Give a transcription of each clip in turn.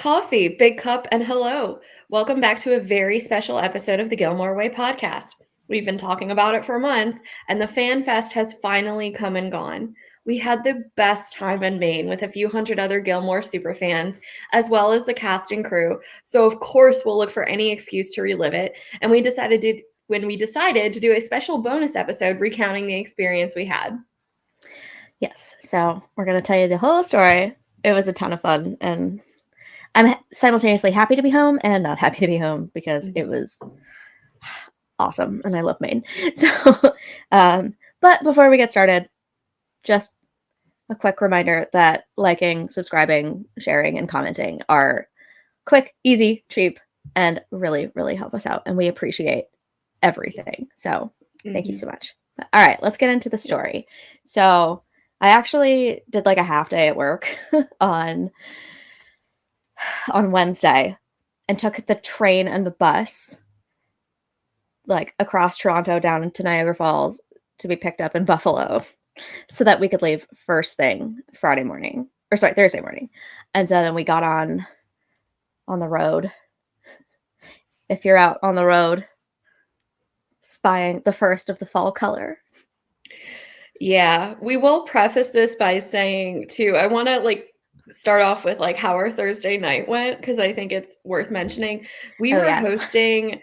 coffee, big cup, and hello. Welcome back to a very special episode of the Gilmore Way Podcast. We've been talking about it for months, and the Fan Fest has finally come and gone. We had the best time in Maine with a few hundred other Gilmore superfans, as well as the cast and crew. So of course we'll look for any excuse to relive it. And when we decided to do a special bonus episode recounting the experience we had. Yes, so we're going to tell you the whole story. It was a ton of fun, and I'm simultaneously happy to be home and not happy to be home because it was awesome, and I love Maine. So, but before we get started, just a quick reminder that liking, subscribing, sharing, and commenting are quick, easy, cheap, and really, really help us out, and we appreciate everything. So thank you so much. All right, let's get into the story. So I actually did like a half day at work on Wednesday and took the train and the bus like across Toronto down into Niagara Falls to be picked up in Buffalo so that we could leave first thing Thursday morning. And so then we got on the road. If you're out on the road spying the first of the fall color. Yeah, we will preface this by saying too, I want to start off with how our Thursday night went because I think it's worth mentioning. We were hosting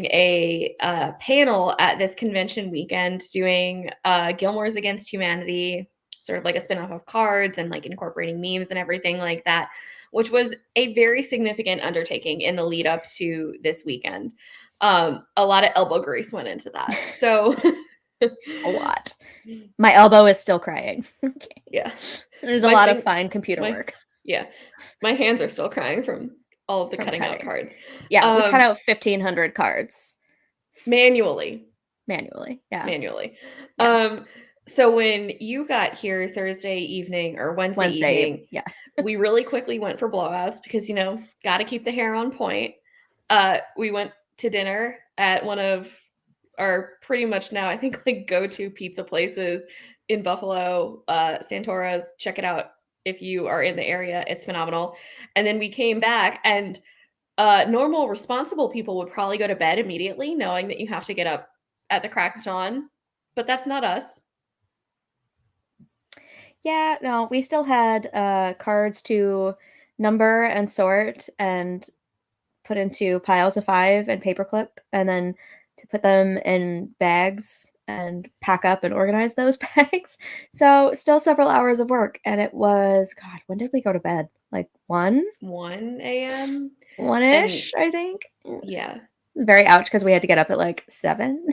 a panel at this convention weekend doing Gilmore's Against Humanity, sort of like a spinoff of Cards and like incorporating memes and everything like that, which was a very significant undertaking in the lead up to this weekend. A lot of elbow grease went into that. So a lot. My elbow is still crying. Yeah. There's a lot of fine computer work. Yeah. My hands are still crying from all of the cutting out cards. Yeah, we cut out 1,500 cards. Manually. Yeah. Manually. Yeah. So when you got here Thursday evening or Wednesday evening, yeah, we really quickly went for blowouts because, got to keep the hair on point. We went to dinner at one of our pretty much now, I think, go-to pizza places in Buffalo, Santora's. Check it out if you are in the area. It's phenomenal. And then we came back, and normal, responsible people would probably go to bed immediately, knowing that you have to get up at the crack of dawn. But that's not us. Yeah, no, we still had cards to number and sort and put into piles of 5 and paperclip, and then to put them in bags and pack up and organize those bags. So still several hours of work. And it was, God, when did we go to bed? Like 1 a.m. 1-ish, I think. Yeah. Very ouch because we had to get up at 7.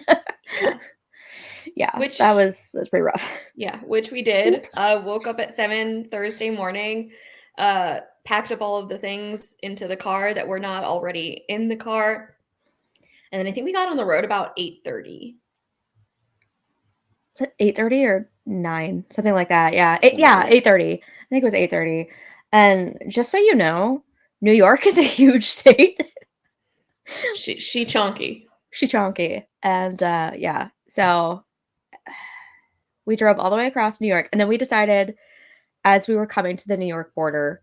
Yeah, that was pretty rough. Yeah, which we did. Woke up at 7 Thursday morning, packed up all of the things into the car that were not already in the car. And then I think we got on the road about 8:30. Is it 8:30 or 9? Something like that. Yeah. 8:30. I think it was 8:30. And just so you know, New York is a huge state. She chonky. And yeah. So we drove all the way across New York, and then we decided as we were coming to the New York border,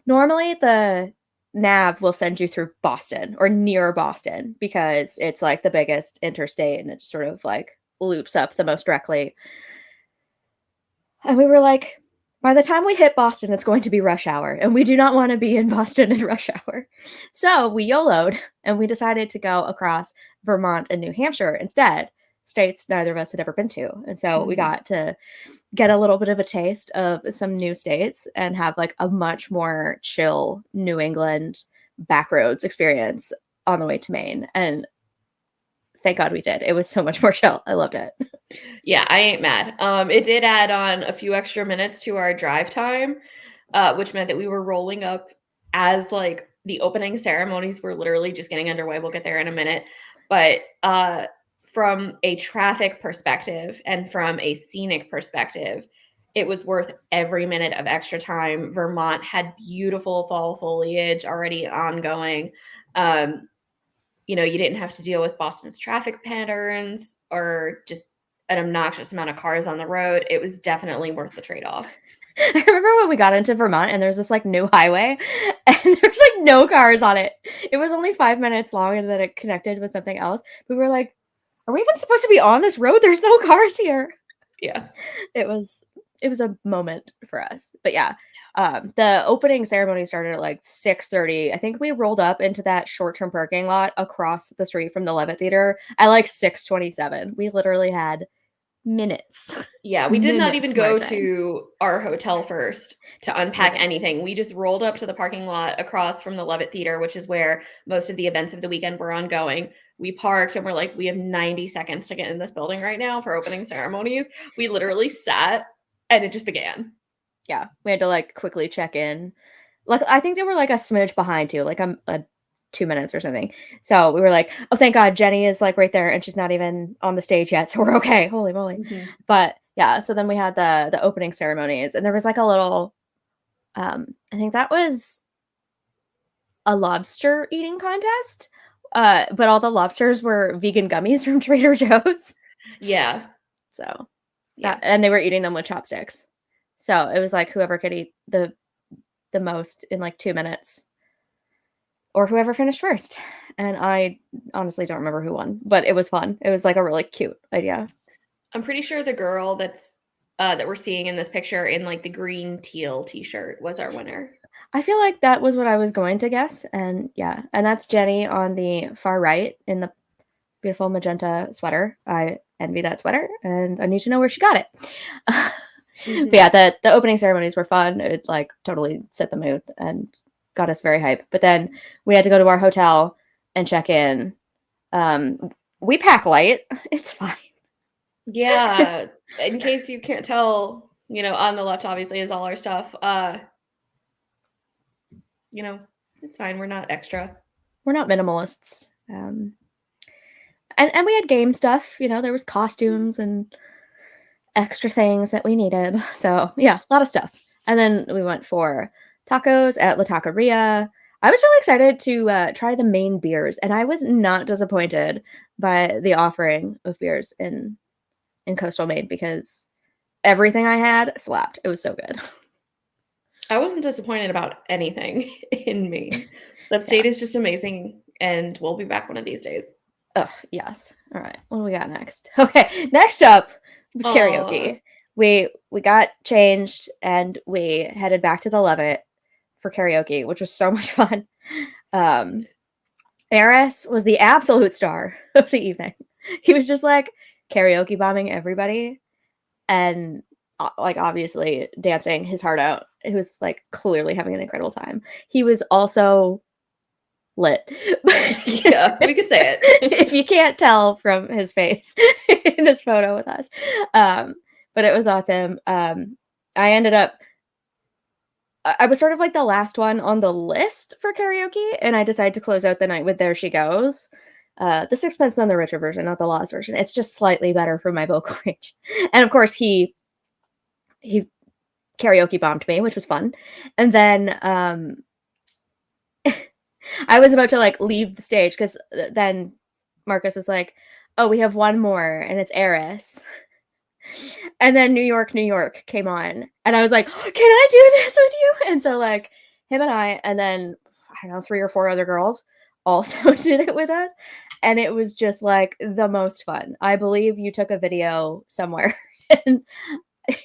normally the nav will send you through Boston or near Boston because it's the biggest interstate and it just sort of loops up the most directly. And we were by the time we hit Boston, it's going to be rush hour, and we do not want to be in Boston in rush hour. So we YOLO'd, and we decided to go across Vermont and New Hampshire instead, states neither of us had ever been to. And so we got to get a little bit of a taste of some new states and have a much more chill New England backroads experience on the way to Maine. And thank God we did. It was so much more chill. I loved it. Yeah, I ain't mad. It did add on a few extra minutes to our drive time, which meant that we were rolling up as the opening ceremonies were literally just getting underway. We'll get there in a minute. But from a traffic perspective and from a scenic perspective, it was worth every minute of extra time. Vermont had beautiful fall foliage already ongoing. You didn't have to deal with Boston's traffic patterns or just an obnoxious amount of cars on the road. It was definitely worth the trade-off. I remember when we got into Vermont and there's this like new highway and there's like no cars on it. It was only 5 minutes long and then it connected with something else. We were like, are we even supposed to be on this road? There's no cars here. Yeah. It was a moment for us. But yeah, the opening ceremony started at like 6:30. I think we rolled up into that short-term parking lot across the street from the Levitt Theater at like 6:27. We literally had minutes. Yeah, we did not even go to our hotel first to unpack anything. We just rolled up to the parking lot across from the Levitt Theater, which is where most of the events of the weekend were ongoing. We parked and we're like, we have 90 seconds to get in this building right now for opening ceremonies. We literally sat and it just began. Yeah, we had to like quickly check in. Like I think they were like a smidge behind too, like a 2 minutes or something. So we were like, oh, thank God, Jenny is like right there and she's not even on the stage yet. So we're okay. Holy moly. Mm-hmm. But yeah, so then we had the opening ceremonies and there was like a little, I think that was a lobster eating contest. But all the lobsters were vegan gummies from Trader Joe's. Yeah. So yeah, and they were eating them with chopsticks. So it was like whoever could eat the most in like 2 minutes. Or whoever finished first. And I honestly don't remember who won, but it was fun. It was like a really cute idea. I'm pretty sure the girl that's that we're seeing in this picture in like the green teal t-shirt was our winner. I feel like that was what I was going to guess. And yeah, and that's Jenny on the far right in the beautiful magenta sweater. I envy that sweater and I need to know where she got it. Mm-hmm. But yeah, the opening ceremonies were fun. It like totally set the mood and got us very hyped. But then we had to go to our hotel and check in. We pack light. It's fine. Yeah. In case you can't tell, on the left obviously is all our stuff. It's fine. We're not extra. We're not minimalists. And we had game stuff. There was costumes and extra things that we needed. So yeah, a lot of stuff. And then we went for tacos at La Taqueria. I was really excited to try the main beers, and I was not disappointed by the offering of beers in coastal Maine because everything I had slapped. It was so good. I wasn't disappointed about anything in Maine. That state is just amazing, and we'll be back one of these days. Oh, yes. All right. What do we got next? Okay, next up was karaoke. We got changed, and we headed back to the Levitt for karaoke, which was so much fun. Eris was the absolute star of the evening. He was just like karaoke bombing everybody and like obviously dancing his heart out. He was like clearly having an incredible time. He was also lit. Yeah, we could say it. If you can't tell from his face in this photo with us. But it was awesome. I ended up I was sort of like the last one on the list for karaoke, and I decided to close out the night with There She Goes. The Sixpence None the Richer version, not the Lost version. It's just slightly better for my vocal range. And of course, he karaoke bombed me, which was fun. And then I was about to like leave the stage because then Marcus was like, oh, we have one more, and it's Eris. And then New York, New York came on. And I was like, can I do this with you? And so like him and I, and then, I don't know, 3 or 4 other girls also did it with us. And it was just like the most fun. I believe you took a video somewhere. And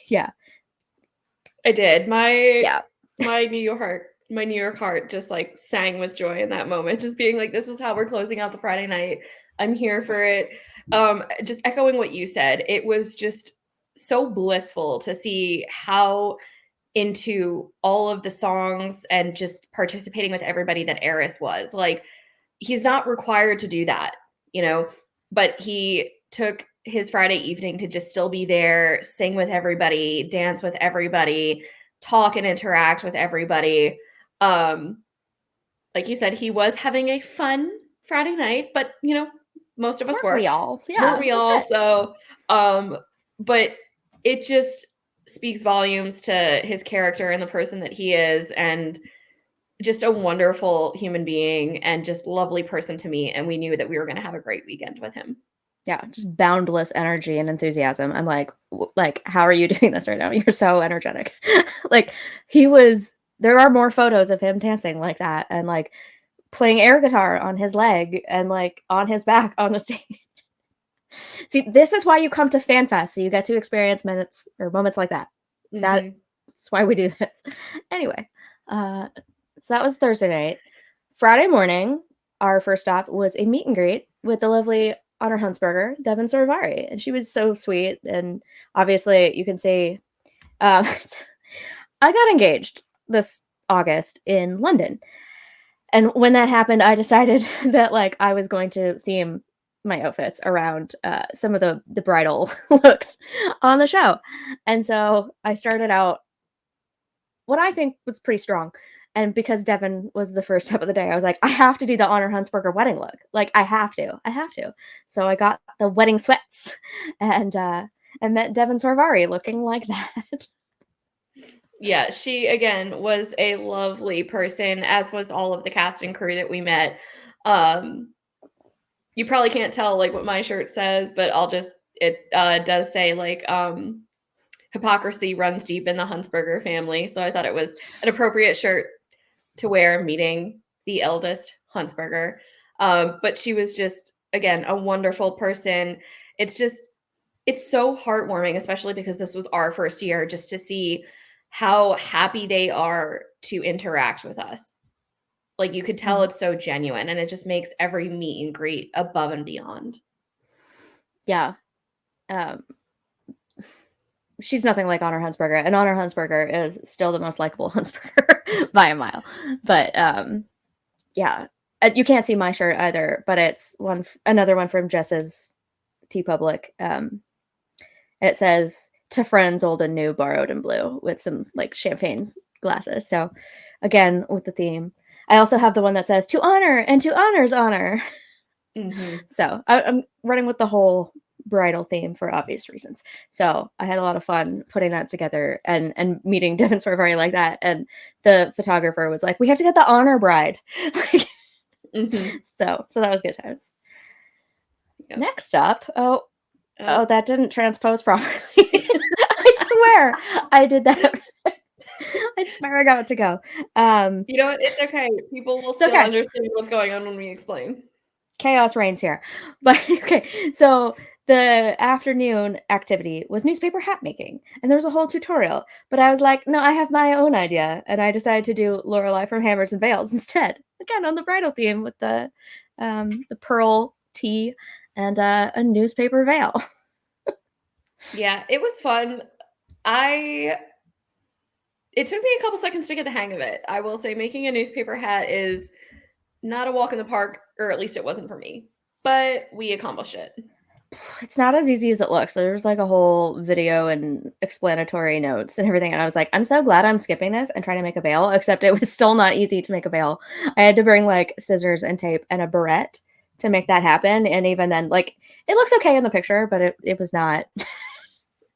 yeah. I did. My New York heart just like sang with joy in that moment, just being like, this is how we're closing out the Friday night. I'm here for it. Just echoing what you said, it was just so blissful to see how into all of the songs and just participating with everybody that Eris was. Like, he's not required to do that, but he took his Friday evening to just still be there, sing with everybody, dance with everybody, talk and interact with everybody. Like you said, he was having a fun Friday night, but most of us were. We all, yeah. Weren't we all? So, but it just speaks volumes to his character and the person that he is, and just a wonderful human being and just lovely person to meet. And we knew that we were going to have a great weekend with him. Yeah, just boundless energy and enthusiasm. I'm like, how are you doing this right now? You're so energetic. Like, there are more photos of him dancing like that and like playing air guitar on his leg and like on his back on the stage. See, this is why you come to FanFest, so you get to experience moments like that. That's why we do this. Anyway, so that was Thursday night. Friday morning, our first stop was a meet and greet with the lovely Honor Huntsberger, Devin Sorvari, and she was so sweet. And obviously, you can see, I got engaged this August in London, and when that happened, I decided that like I was going to theme my outfits around some of the bridal looks on the show, and so I started out what I think was pretty strong. And because Devin was the first step of the day, I was like, I have to do the Honor Huntsberger wedding look. Like, I have to. So I got the wedding sweats and met Devin Sorvari looking like that. Yeah, she, again, was a lovely person, as was all of the cast and crew that we met. You probably can't tell, like, what my shirt says, but it does say, like, hypocrisy runs deep in the Huntsberger family. So I thought it was an appropriate shirt to wear meeting the eldest Huntsberger. But she was just, again, a wonderful person. It's so heartwarming, especially because this was our first year, just to see how happy they are to interact with us. Like, you could tell it's so genuine, and it just makes every meet and greet above and beyond. Yeah. She's nothing like Honor Huntsberger, and Honor Huntsberger is still the most likable Huntsberger by a mile. But yeah, you can't see my shirt either, but it's another one from Jess's TeePublic. It says "To friends old and new, borrowed and blue" with some like champagne glasses. So again, with the theme. I also have the one that says "To honor and to honor's honor." So I'm running with the whole bridal theme for obvious reasons. So I had a lot of fun putting that together and meeting Devin Sorvari like that. And the photographer was like, we have to get the honor bride. So that was good times. Yep. Next up, that didn't transpose properly. I swear I did that. I swear I got it to go. You know what? It's okay. People will still understand what's going on when we explain. Chaos reigns here. But okay, so the afternoon activity was newspaper hat making, and there was a whole tutorial. But I was like, no, I have my own idea, and I decided to do Lorelai from Hammers and Veils instead. Again, on the bridal theme with the pearl tee and a newspaper veil. Yeah, it was fun. It took me a couple seconds to get the hang of it. I will say making a newspaper hat is not a walk in the park, or at least it wasn't for me. But we accomplished it. It's not as easy as it looks. There's like a whole video and explanatory notes and everything. And I was like, I'm so glad I'm skipping this and trying to make a veil, except it was still not easy to make a veil. I had to bring like scissors and tape and a barrette to make that happen. And even then, like, it looks okay in the picture, but it was not.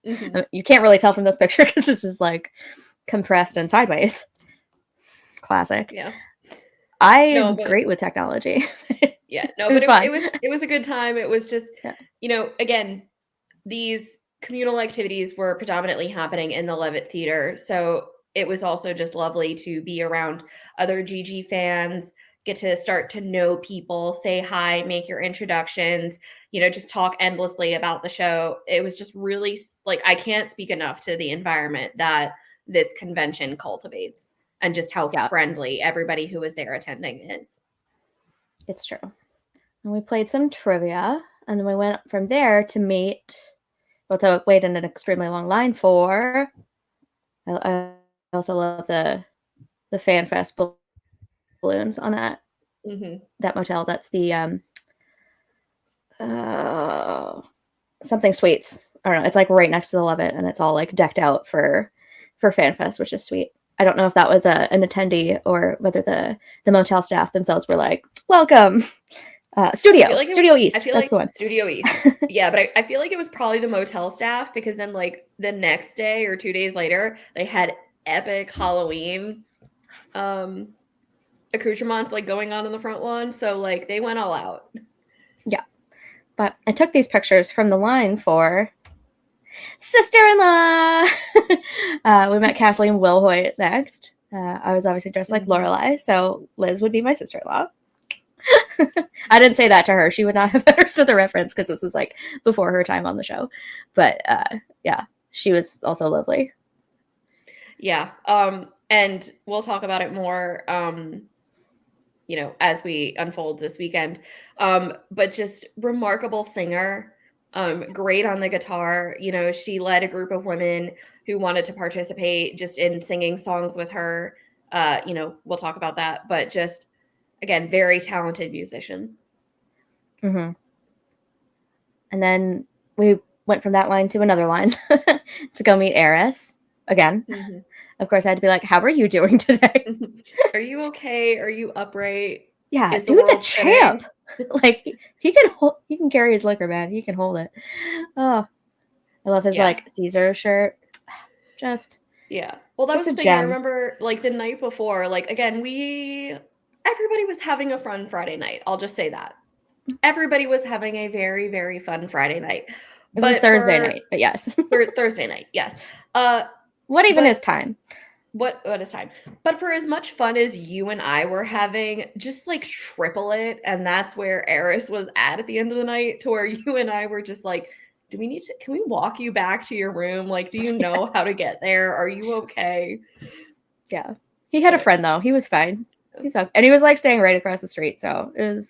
You can't really tell from this picture because this is like compressed and sideways. Classic. Yeah. I'm great with technology. Yeah, no, but it was a good time. It was just, again, these communal activities were predominantly happening in the Levitt Theater. So it was also just lovely to be around other GG fans, get to start to know people, say hi, make your introductions, just talk endlessly about the show. It was just really, like, I can't speak enough to the environment that this convention cultivates and just how friendly everybody who was there attending is. It's true. And we played some trivia, and then we went from there to wait in an extremely long line for. I also love the FanFest balloons on that motel. That's the something sweets. I don't know. It's like right next to the Levitt, and it's all like decked out for FanFest, which is sweet. I don't know if that was an attendee or whether the motel staff themselves were like, welcome. Studio East. I feel like Studio East. Yeah, but I feel like it was probably the motel staff, because then like the next day or 2 days later, they had epic Halloween accoutrements like going on in the front lawn. So like they went all out. Yeah. But I took these pictures from the line for sister-in-law. We met Kathleen Wilhoit next. I was obviously dressed like Lorelai, so Liz would be my sister-in-law. I didn't say that to her. She would not have understood the reference because this was like before her time on the show. But yeah, she was also lovely. Yeah. And we'll talk about it more, as we unfold this weekend. But just remarkable singer, great on the guitar. She led a group of women who wanted to participate just in singing songs with her. We'll talk about that, but just, again, very talented musician. Mm-hmm. And then we went from that line to another line to go meet Eris again. Mm-hmm. Of course, I had to be like, how are you doing today? Are you okay? Are you upright? Yeah, dude's a champ. Like, he can carry his liquor, man. He can hold it. Oh, I love his like Caesar shirt. Just Well, that was the thing. I remember like the night before, like, again, everybody was having a fun Friday night. I'll just say that. Everybody was having a very, very fun Friday night. It was a Thursday night, but yes. Thursday night, yes. What even is time? What is time? But for as much fun as you and I were having, just like triple it. And that's where Eris was at the end of the night, to where you and I were just like, can we walk you back to your room? Like, do you know how to get there? Are you okay? Yeah. He had a friend though. He was fine. And he was like staying right across the street. So it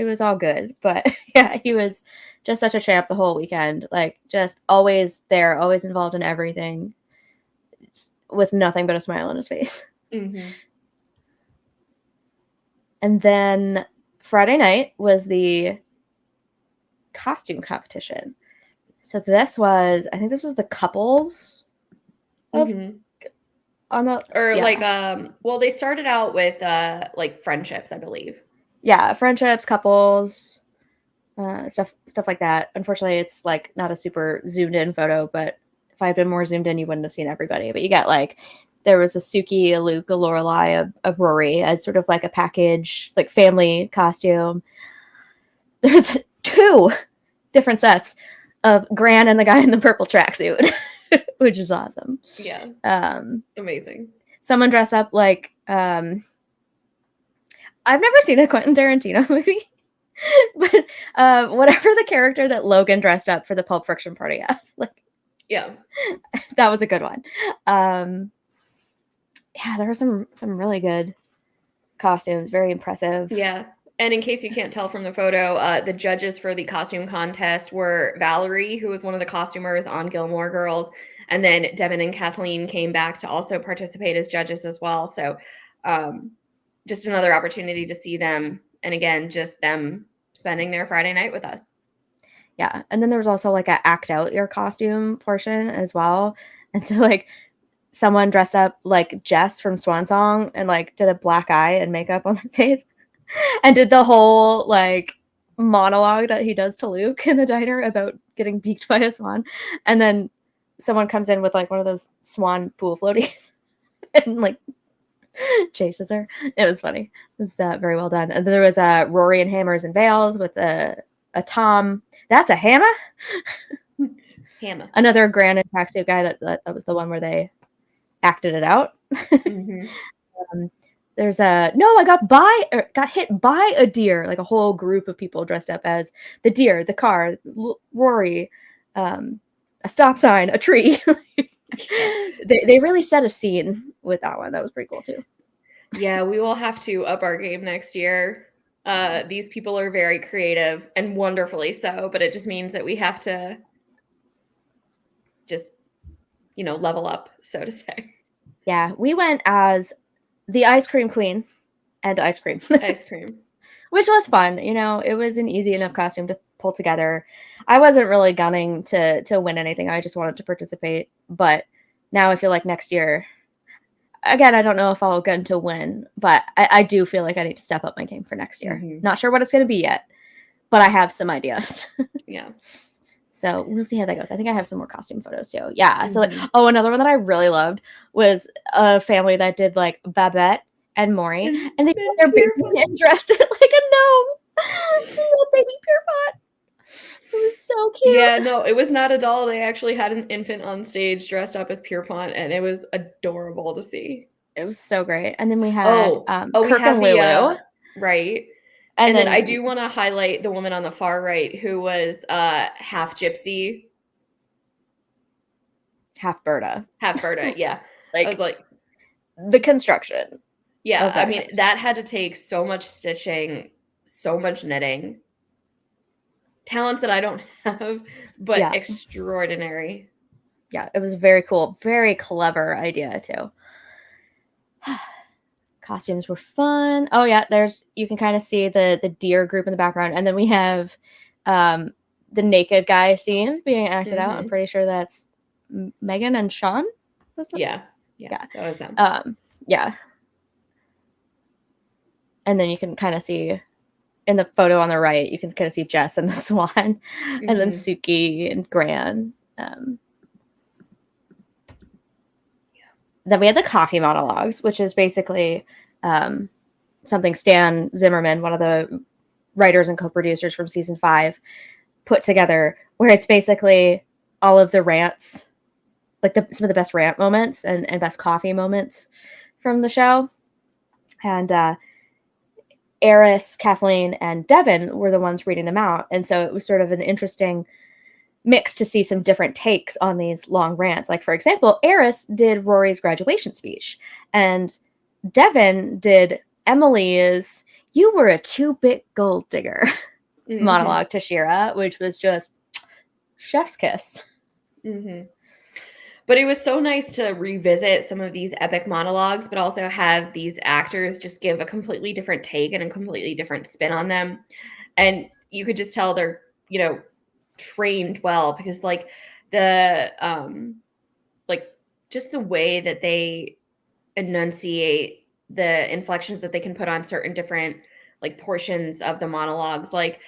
was all good. But yeah, he was just such a champ the whole weekend. Like, just always there, always involved in everything, just with nothing but a smile on his face. Mm-hmm. And then Friday night was the costume competition. So I think this was the couples of on the they started out with like friendships, I believe. Yeah, friendships, couples, stuff like that. Unfortunately, it's like not a super zoomed in photo, but if I had been more zoomed in, you wouldn't have seen everybody. But you got like, there was a Suki, a Luke, a Lorelai, a Rory as sort of like a package, like family costume. There's 2 different sets of Gran and the guy in the purple tracksuit, which is awesome. Yeah. Amazing. Someone dressed up like, I've never seen a Quentin Tarantino movie, but whatever the character that Logan dressed up for the Pulp Fiction party as, like, that was a good one. There were some really good costumes, very impressive. Yeah. And in case you can't tell from the photo, the judges for the costume contest were Valerie, who was one of the costumers on Gilmore Girls, and then Devin and Kathleen came back to also participate as judges as well. So just another opportunity to see them, and again, just them spending their Friday night with us. Yeah. And then there was also like a act out your costume portion as well. And so like someone dressed up like Jess from Swan Song and like did a black eye and makeup on their face and did the whole like monologue that he does to Luke in the diner about getting beaked by a swan. And then someone comes in with like one of those swan pool floaties and like chases her. It was funny. It was very well done. And there was Rory and Hammers and Veils with a Tom. That's a Hannah? Hannah. Another Gran and tracksuit guy that was the one where they acted it out. Mm-hmm. There's I got hit by a deer, like a whole group of people dressed up as the deer, the car, Rory, a stop sign, a tree. They really set a scene with that one. That was pretty cool too. Yeah, we will have to up our game next year. These people are very creative and wonderfully so, but it just means that we have to just, level up, so to say. Yeah, we went as the ice cream queen and ice cream. Which was fun. It was an easy enough costume to pull together. I wasn't really gunning to win anything. I just wanted to participate. But now I feel like next year, again, I don't know if I'll gun to win, but I do feel like I need to step up my game for next year. Mm-hmm. Not sure what it's going to be yet, but I have some ideas. Yeah. So we'll see how that goes. I think I have some more costume photos too. Yeah. Mm-hmm. So another one that I really loved was a family that did like Babette and Maury, and they put their baby and dressed it like a gnome. Little baby Pierpont. It was so cute. Yeah, no, it was not a doll. They actually had an infant on stage dressed up as Pierpont, and it was adorable to see. It was so great. And then we had we Kirk have and Lulu. Right. And then I then do want to highlight the woman on the far right who was half gypsy. half Berta. Half Berta, yeah. Like, I was like, the construction. yeah, I mean, that had to take so much stitching, so much knitting. Talents that I don't have, but extraordinary. Yeah, it was very cool. Very clever idea, too. Costumes were fun. Oh, yeah, you can kind of see the deer group in the background. And then we have the naked guy scene being acted out. I'm pretty sure that's Megan and Sean. Was that? Yeah, that was them. Yeah. And then you can kind of see in the photo on the right, you can kind of see Jess and the swan, and then Suki and Gran. Then we had the coffee monologues, which is basically something Stan Zimmerman, one of the writers and co-producers from season 5, put together, where it's basically all of the rants, like some of the best rant moments and best coffee moments from the show. And Eris, Kathleen, and Devin were the ones reading them out. And so it was sort of an interesting mix to see some different takes on these long rants. Like, for example, Eris did Rory's graduation speech, and Devin did Emily's "You were a 2-bit gold digger" monologue to Shira, which was just chef's kiss. But it was so nice to revisit some of these epic monologues, but also have these actors just give a completely different take and a completely different spin on them. And you could just tell they're, trained well, because like the just the way that they enunciate the inflections that they can put on certain different like portions of the monologues, like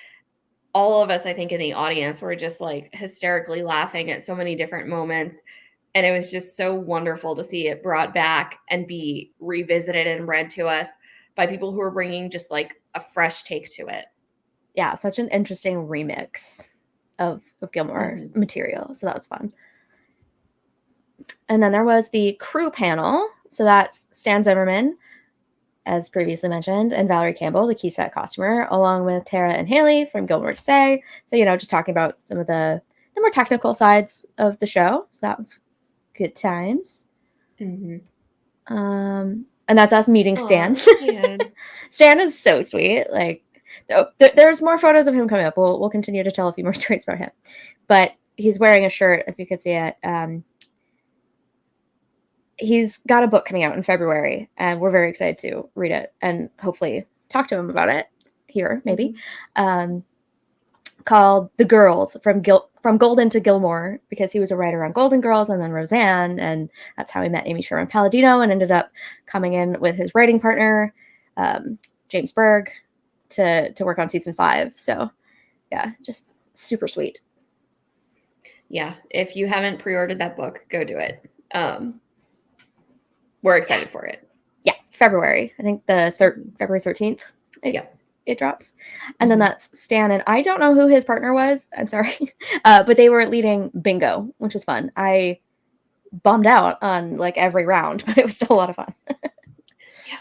all of us, I think, in the audience were just like hysterically laughing at so many different moments. And it was just so wonderful to see it brought back and be revisited and read to us by people who are bringing just like a fresh take to it. Yeah, such an interesting remix of Gilmore material. So that was fun. And then there was the crew panel. So that's Stan Zimmerman, as previously mentioned, and Valerie Campbell, the key set costumer, along with Tara and Haley from Gilmore to Say. So, just talking about some of the more technical sides of the show. So that was good times. And that's us meeting Stan. Stan is so sweet. Like, there's more photos of him coming up. We'll continue to tell a few more stories about him. But he's wearing a shirt, if you could see it. He's got a book coming out in February, and we're very excited to read it and hopefully talk to him about it here, maybe. Called The Girls, from Golden to Gilmore, because he was a writer on Golden Girls and then Roseanne, and that's how he met Amy Sherman Palladino and ended up coming in with his writing partner, James Berg, to work on season 5. So yeah, just super sweet. Yeah, if you haven't pre-ordered that book, go do it. We're excited for it. Yeah, February. I think February 13th. It drops. And then that's Stan, and I don't know who his partner was. I'm sorry. But they were leading bingo, which was fun. I bummed out on like every round, but it was still a lot of fun. Yeah.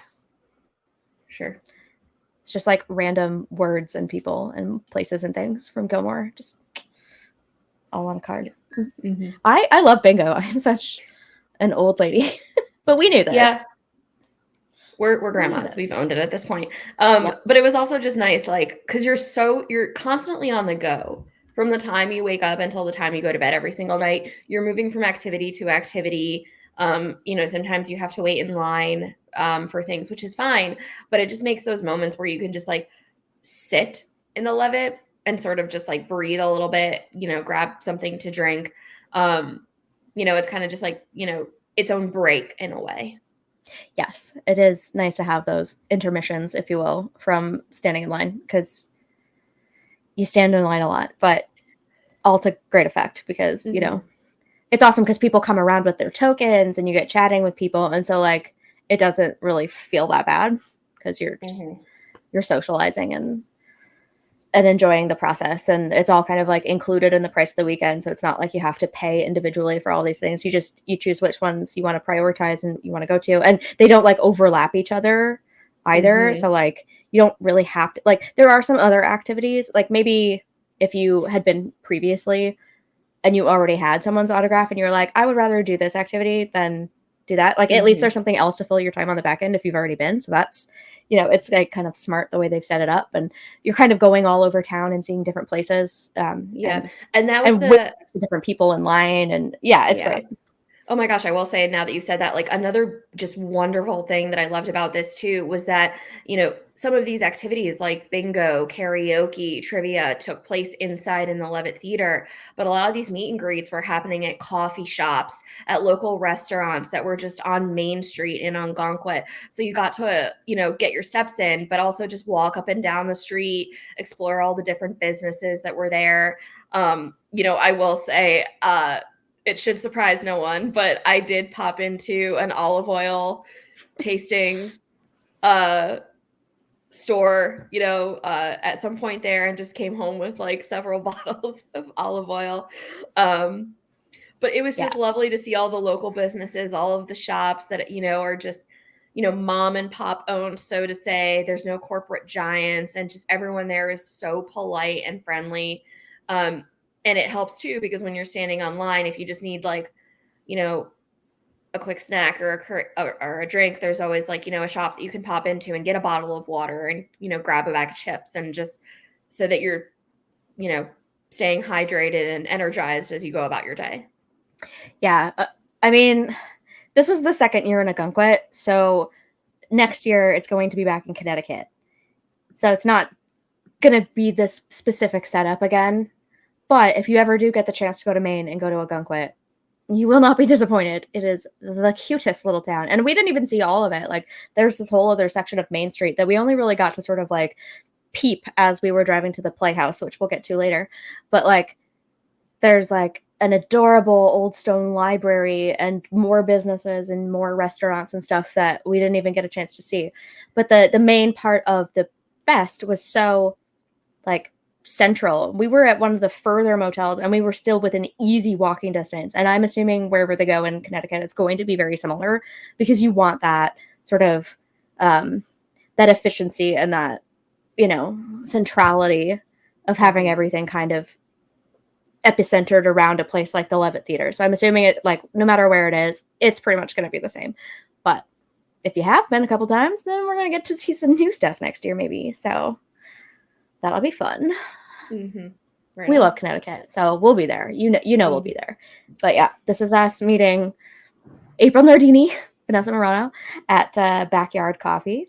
Sure. It's just like random words and people and places and things from Gilmore, just all on a card. I love bingo. I'm such an old lady. But we knew this. Yeah. We're grandmas. We've owned it at this point. But it was also just nice, like, because you're constantly on the go from the time you wake up until the time you go to bed every single night. You're moving from activity to activity. Sometimes you have to wait in line for things, which is fine. But it just makes those moments where you can just like sit in the Levitt and sort of just like breathe a little bit, grab something to drink. It's kind of just like, its own break in a way. Yes, it is nice to have those intermissions, if you will, from standing in line, because you stand in line a lot, but all to great effect because, it's awesome because people come around with their tokens and you get chatting with people. And so like, it doesn't really feel that bad because you're socializing and and enjoying the process. And it's all kind of like included in the price of the weekend. So it's not like you have to pay individually for all these things. You choose which ones you want to prioritize and you want to go to. And they don't like overlap each other either. So like you don't really have to, like, there are some other activities, like maybe if you had been previously and you already had someone's autograph and you're like, I would rather do this activity than do that. Like, at least there's something else to fill your time on the back end if you've already been. So that's, you know, it's like kind of smart the way they've set it up, and you're kind of going all over town and seeing different places. And that was with different people in line, and it's great. Oh my gosh, I will say, now that you said that, like, another just wonderful thing that I loved about this too was that, you know, some of these activities like bingo, karaoke, trivia took place inside in the Levitt Theater, but a lot of these meet and greets were happening at coffee shops, at local restaurants that were just on Main Street in Ogunquit. So you got to, you know, get your steps in, but also just walk up and down the street, explore all the different businesses that were there. You know, I will say, it should surprise no one, but I did pop into an olive oil tasting store, you know, at some point there, and just came home with like several bottles of olive oil. But it was just lovely to see all the local businesses, all of the shops that, you know, are just, you know, mom and pop owned, so to say. There's no corporate giants, and just everyone there is so polite and friendly. And it helps too, because when you're standing online, if you just need like, you know, a quick snack or a drink, there's always like, you know, a shop that you can pop into and get a bottle of water and, you know, grab a bag of chips, and just so that you're, you know, staying hydrated and energized as you go about your day. Yeah. I mean, this was the second year in Ogunquit. So next year it's going to be back in Connecticut. So it's not going to be this specific setup again. But if you ever do get the chance to go to Maine and go to Ogunquit, you will not be disappointed. It is the cutest little town. And we didn't even see all of it. Like, there's this whole other section of Main Street that we only really got to sort of like peep as we were driving to the Playhouse, which we'll get to later. But like, there's like an adorable old stone library and more businesses and more restaurants and stuff that we didn't even get a chance to see. But the main part of the fest was so like central. We were at one of the further motels, and we were still within easy walking distance. And I'm assuming wherever they go in Connecticut, it's going to be very similar, because you want that sort of that efficiency and that, you know, centrality of having everything kind of epicentered around a place like the Levitt Theater. So I'm assuming it, like, no matter where it is, it's pretty much going to be the same. But if you have been a couple times, then we're going to get to see some new stuff next year, maybe. So that'll be fun. Right. We love Connecticut, so we'll be there. You know, we'll be there. But yeah, this is us meeting April Nardini, Vanessa Morano, at Backyard Coffee.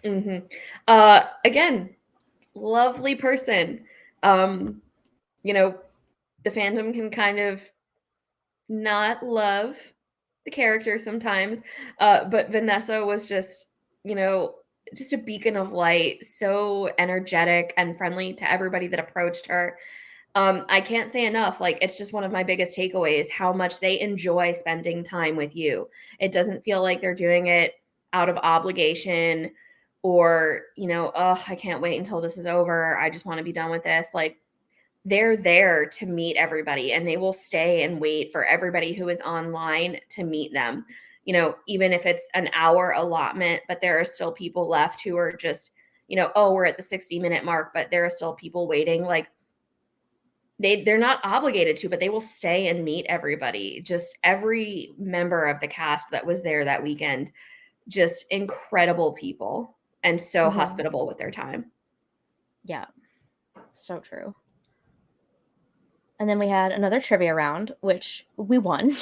Again, lovely person. You know, the fandom can kind of not love the character sometimes, but Vanessa was just, you know, just a beacon of light, so energetic and friendly to everybody that approached her. I can't say enough. Like, it's just one of my biggest takeaways, how much they enjoy spending time with you. It doesn't feel like they're doing it out of obligation or, you know, oh, I can't wait until this is over. I just want to be done with this. Like, they're there to meet everybody, and they will stay and wait for everybody who is online to meet them. You know, even if it's an hour allotment, but there are still people left who are just, you know, oh, we're at the 60-minute mark, but there are still people waiting. Like, they're not obligated to, but they will stay and meet everybody. Just every member of the cast that was there that weekend, just incredible people, and so hospitable with their time. Yeah, so true. And then we had another trivia round, which we won.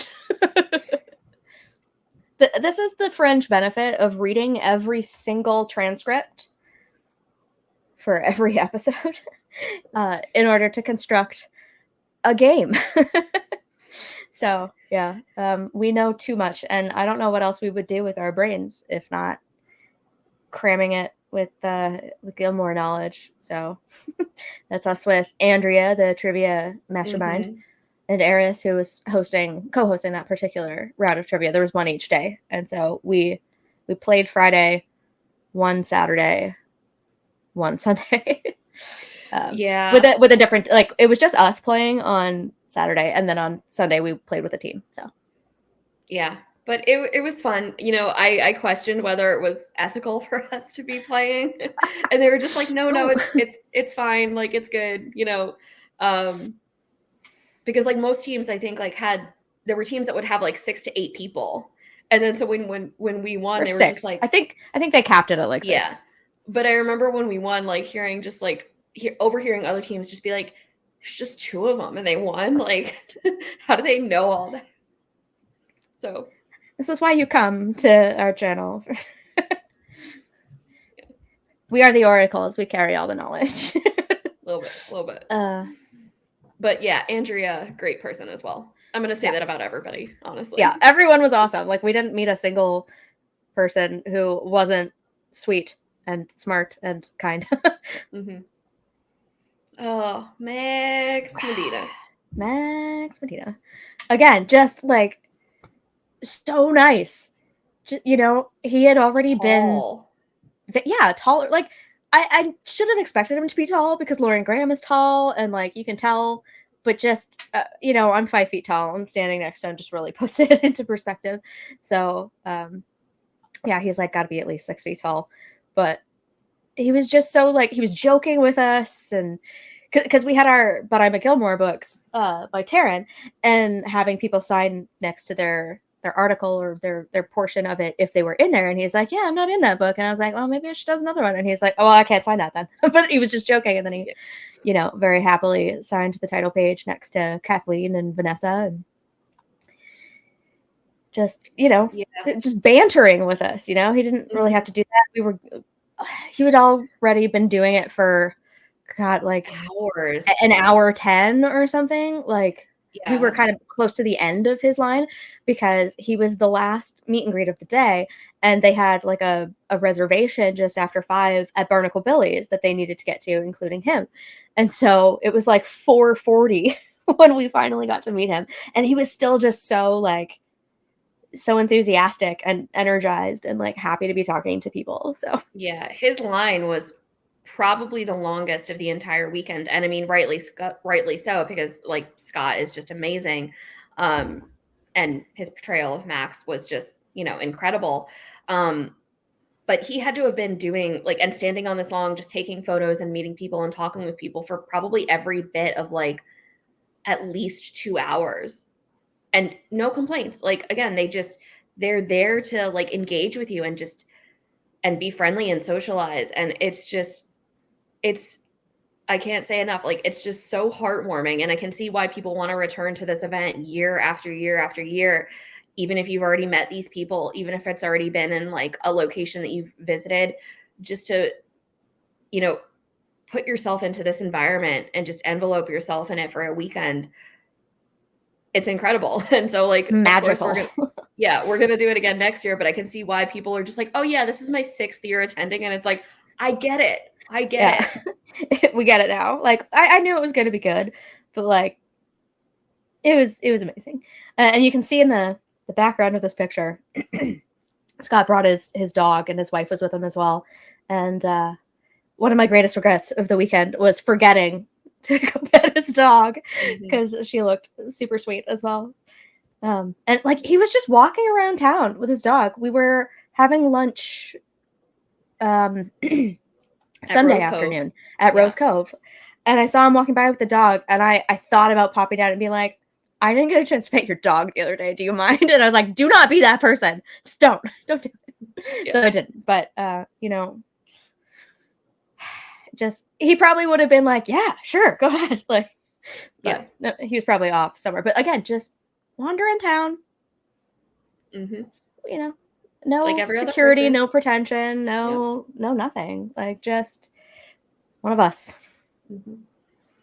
This is the fringe benefit of reading every single transcript for every episode in order to construct a game. So, yeah, we know too much, and I don't know what else we would do with our brains if not cramming it with Gilmore knowledge. So that's us with Andrea, the trivia mastermind, and Eris, who was co-hosting that particular round of trivia. There was one each day, and so we played Friday, one Saturday, one Sunday. With a different, like, it was just us playing on Saturday, and then on Sunday we played with a team. So yeah, but it was fun. You know, I questioned whether it was ethical for us to be playing, and they were just like, no, it's fine, like it's good, you know, because like most teams, I think like there were teams that would have like 6 to 8 people, and then so when we won, or they were 6. just like, I think they capped it at like 6. Yeah, but I remember when we won, like hearing just like overhearing other teams just be like, "There's just 2 of them, and they won." Like, how do they know all that? So this is why you come to our channel. We are the oracles. We carry all the knowledge. A little bit. But yeah, Andrea, great person as well. I'm gonna say that about everybody, honestly. Yeah, everyone was awesome. Like, we didn't meet a single person who wasn't sweet and smart and kind. Mm-hmm. Oh, Max Medina. Max Medina. Again, just like so nice. You know, he had already tall. been, yeah, taller. Like, I should have expected him to be tall because Lauren Graham is tall, and like you can tell. But just, you know, I'm 5 feet tall, and standing next to him just really puts it into perspective. So, yeah, he's like got to be at least 6 feet tall. But he was just so like, he was joking with us, and because we had our But I'm a Gilmore books by Taryn, and having people sign next to their article or their portion of it if they were in there, and he's like, yeah, I'm not in that book, and I was like, well, maybe she does another one, and he's like, oh, well, I can't sign that then. But he was just joking, and then he, you know, very happily signed the title page next to Kathleen and Vanessa, and just, you know, just bantering with us. You know, he didn't really have to do that. He had already been doing it for, God, like hours, an hour 10 or something. Like, we were kind of close to the end of his line because he was the last meet and greet of the day, and they had like a reservation just after 5 at Barnacle Billy's that they needed to get to, including him. And so it was like 4:40 when we finally got to meet him, and he was still just so like so enthusiastic and energized and like happy to be talking to people. So yeah, his line was probably the longest of the entire weekend, and I mean, rightly so, because like Scott is just amazing, and his portrayal of Max was just, you know, incredible. But he had to have been doing like, and standing on this long, just taking photos and meeting people and talking with people for probably every bit of like at least 2 hours, and no complaints. Like, again, they're there to like engage with you and just and be friendly and socialize, and it's I can't say enough. Like, it's just so heartwarming, and I can see why people want to return to this event year after year after year, even if you've already met these people, even if it's already been in like a location that you've visited, just to, you know, put yourself into this environment and just envelope yourself in it for a weekend. It's incredible. And so like, magical. of course we're gonna do it again next year, but I can see why people are just like, oh yeah, this is my 6th year attending, and it's like, I get it. We get it now. Like, I knew it was going to be good, but like, it was amazing. And you can see in the background of this picture, Scott brought his dog, and his wife was with him as well. And one of my greatest regrets of the weekend was forgetting to go pet his dog, because she looked super sweet as well. And like, he was just walking around town with his dog. We were having lunch Sunday afternoon at Rose Cove, and I saw him walking by with the dog, and I thought about popping down and being like, I didn't get a chance to pet your dog the other day, do you mind? And I was like, do not be that person, just don't do it. So I didn't, but you know, just, he probably would have been like, yeah, sure, go ahead, like, but no, he was probably off somewhere. But again, just wander in town, you know, no like security, no pretension, no nothing. Like, just one of us.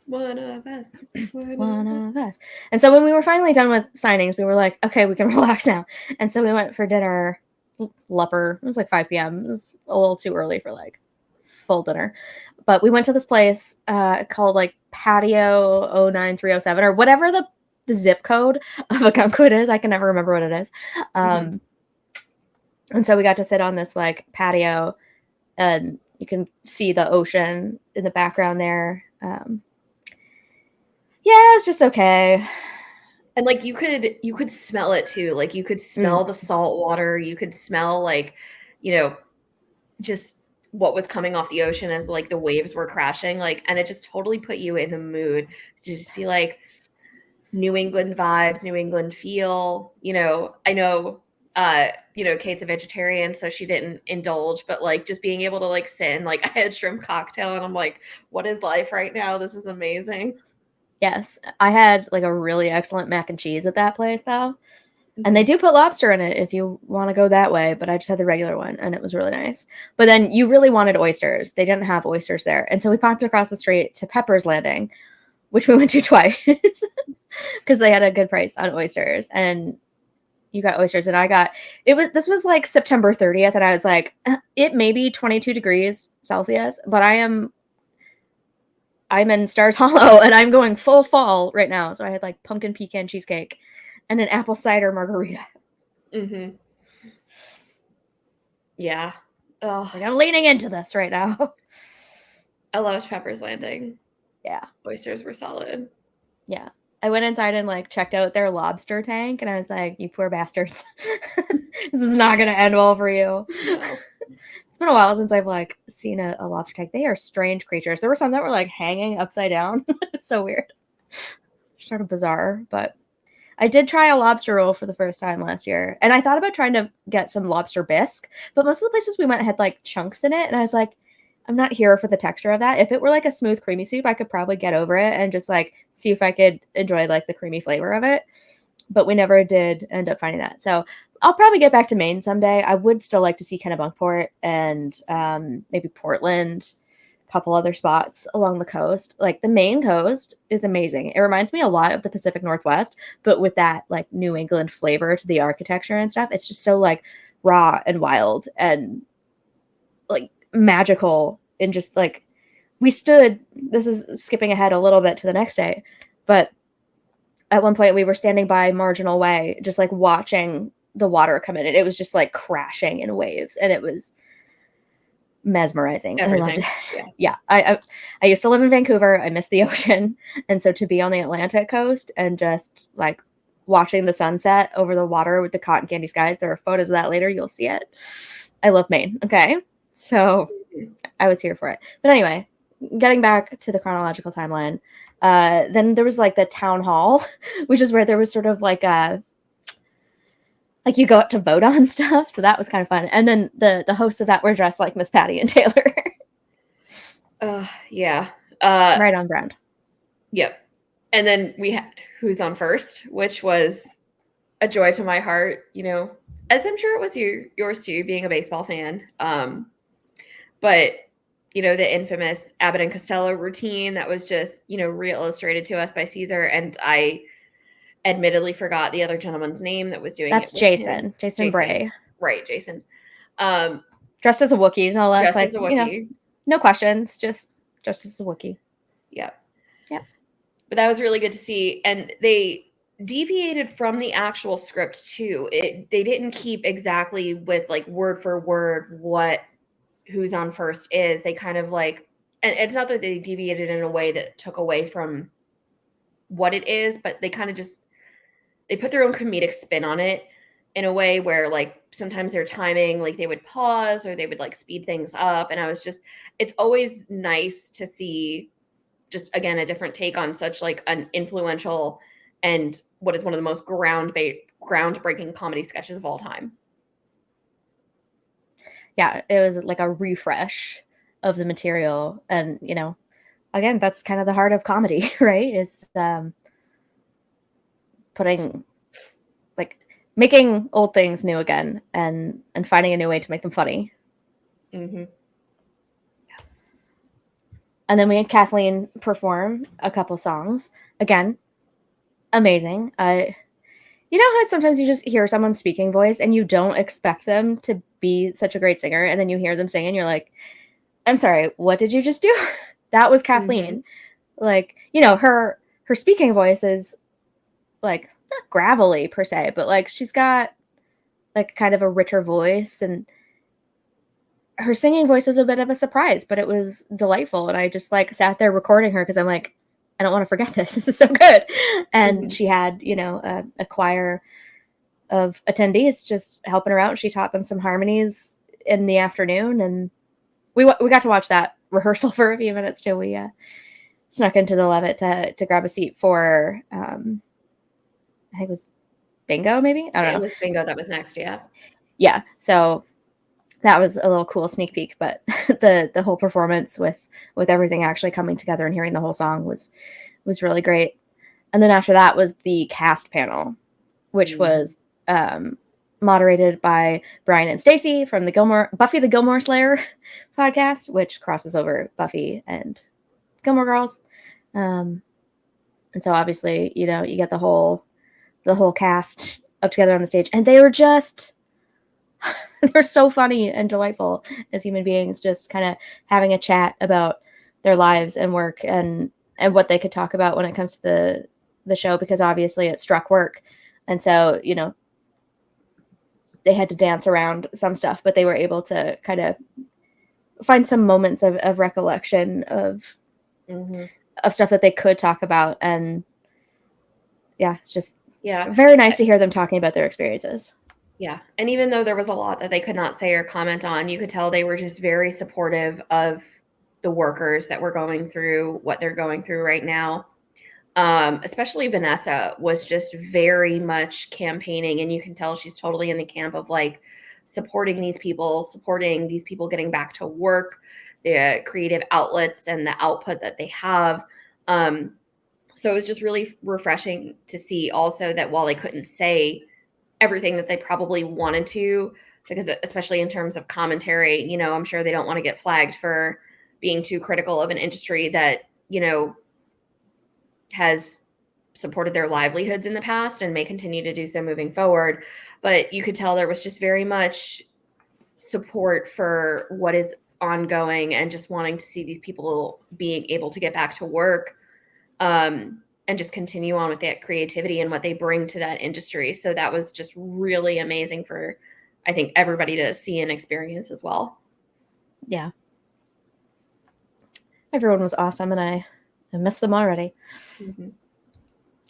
One of us. One of us. And so when we were finally done with signings, we were like, okay, we can relax now. And so we went for dinner. Lupper. It was like 5 p.m. It was a little too early for like full dinner. But we went to this place called like Patio 09307 or whatever the zip code of Ogunquit is. I can never remember what it is. And so we got to sit on this like patio, and you can see the ocean in the background there. Yeah, it was just okay. And like you could smell it too. Like you could smell the salt water. You could smell like, just what was coming off the ocean as like the waves were crashing. Like, and it just totally put you in the mood to just be like New England vibes, New England feel. I know Kate's a vegetarian, so she didn't indulge, but like just being able to like sit and like I had shrimp cocktail and I'm like, what is life right now? This is amazing. Yes, I had like a really excellent mac and cheese at that place though. And they do put lobster in it if you want to go that way, but I just had the regular one and it was really nice. But then you really wanted oysters. They didn't have oysters there. And so we popped across the street to Pepper's Landing, which we went to twice because they had a good price on oysters. And you got oysters and this was like September 30th and I was like, it may be 22 degrees Celsius, but I'm in Stars Hollow and I'm going full fall right now. So I had like pumpkin pecan cheesecake and an apple cider margarita. Mm-hmm. Yeah. Oh, like I'm leaning into this right now. I loved Pepper's Landing. Yeah. Oysters were solid. Yeah. I went inside and like checked out their lobster tank and I was like, you poor bastards. This is not going to end well for you. No. It's been a while since I've like seen a lobster tank. They are strange creatures. There were some that were like hanging upside down. It's so weird. Sort of bizarre, but I did try a lobster roll for the first time last year. And I thought about trying to get some lobster bisque, but most of the places we went had like chunks in it. And I was like, I'm not here for the texture of that. If it were like a smooth, creamy soup, I could probably get over it and just like see if I could enjoy like the creamy flavor of it. But we never did end up finding that. So I'll probably get back to Maine someday. I would still like to see Kennebunkport and maybe Portland, a couple other spots along the coast. Like the Maine coast is amazing. It reminds me a lot of the Pacific Northwest, but with that like New England flavor to the architecture and stuff. It's just so like raw and wild and like magical. And just like this is skipping ahead a little bit to the next day, but at one point we were standing by Marginal Way, just like watching the water come in and it was just like crashing in waves and it was mesmerizing. Everything. I loved it. Yeah. I used to live in Vancouver. I miss the ocean. And so to be on the Atlantic coast and just like watching the sunset over the water with the cotton candy skies, there are photos of that later. You'll see it. I love Maine. Okay. So I was here for it. But anyway, getting back to the chronological timeline, then there was like the town hall, which is where there was sort of like you go out to vote on stuff. So that was kind of fun. And then the hosts of that were dressed like Miss Patty and Taylor. Yeah. Right on brand. Yep. And then we had Who's on First, which was a joy to my heart, as I'm sure it was yours too, being a baseball fan. But the infamous Abbott and Costello routine that was just, re-illustrated to us by Caesar. And I admittedly forgot the other gentleman's name that was doing That's it. Jason. Jason Bray. Right, Jason. Dressed as a Wookiee, no less. Dressed as a Wookiee. No questions, just as a Wookiee. Yep. Yep. But that was really good to see. And they deviated from the actual script too. They didn't keep exactly with like word for word what Who's on First is. They kind of like, and it's not that they deviated in a way that took away from what it is, but they kind of they put their own comedic spin on it in a way where like sometimes their timing, like they would pause or they would like speed things up. And it's always nice to see just, again, a different take on such like an influential and what is one of the most groundbreaking comedy sketches of all time. Yeah, it was like a refresh of the material. And, again, that's kind of the heart of comedy, right? Is making old things new again and finding a new way to make them funny. Mm-hmm. And then we had Kathleen perform a couple songs. Again, amazing. You know how sometimes you just hear someone's speaking voice and you don't expect them to be such a great singer, and then you hear them sing and you're like, I'm sorry, what did you just do? That was Kathleen. Mm-hmm. Like, her speaking voice is like not gravelly per se, but like she's got like kind of a richer voice, and her singing voice was a bit of a surprise, but it was delightful. And I just like sat there recording her because I'm like, I don't want to forget this. This is so good. And she had, you know, a choir of attendees just helping her out. She taught them some harmonies in the afternoon, and we got to watch that rehearsal for a few minutes too. We snuck into the Levitt to grab a seat for I think it was bingo, maybe? I don't know. It was bingo that was next, yeah. Yeah. So that was a little cool sneak peek, but the whole performance with everything actually coming together and hearing the whole song was really great. And then after that was the cast panel, which was moderated by Brian and Stacy from the Buffy the Gilmore Slayer podcast, which crosses over Buffy and Gilmore Girls. And so obviously, you know, you get the whole cast up together on the stage, and they were just they're so funny and delightful as human beings, just kind of having a chat about their lives and work and what they could talk about when it comes to the show, because obviously it struck work. And so, you know, they had to dance around some stuff, but they were able to kind of find some moments of recollection of stuff that they could talk about. And yeah, it's just very nice to hear them talking about their experiences. Yeah. And even though there was a lot that they could not say or comment on, you could tell they were just very supportive of the workers that were going through what they're going through right now. Especially Vanessa was just very much campaigning, and you can tell she's totally in the camp of like supporting these people getting back to work, the creative outlets and the output that they have. So it was just really refreshing to see also that while they couldn't say everything that they probably wanted to, because especially in terms of commentary, you know, I'm sure they don't want to get flagged for being too critical of an industry that, you know, has supported their livelihoods in the past and may continue to do so moving forward. But you could tell there was just very much support for what is ongoing and just wanting to see these people being able to get back to work, and just continue on with that creativity and what they bring to that industry. So that was just really amazing for, I think, everybody to see and experience as well. Yeah. Everyone was awesome, and I miss them already. And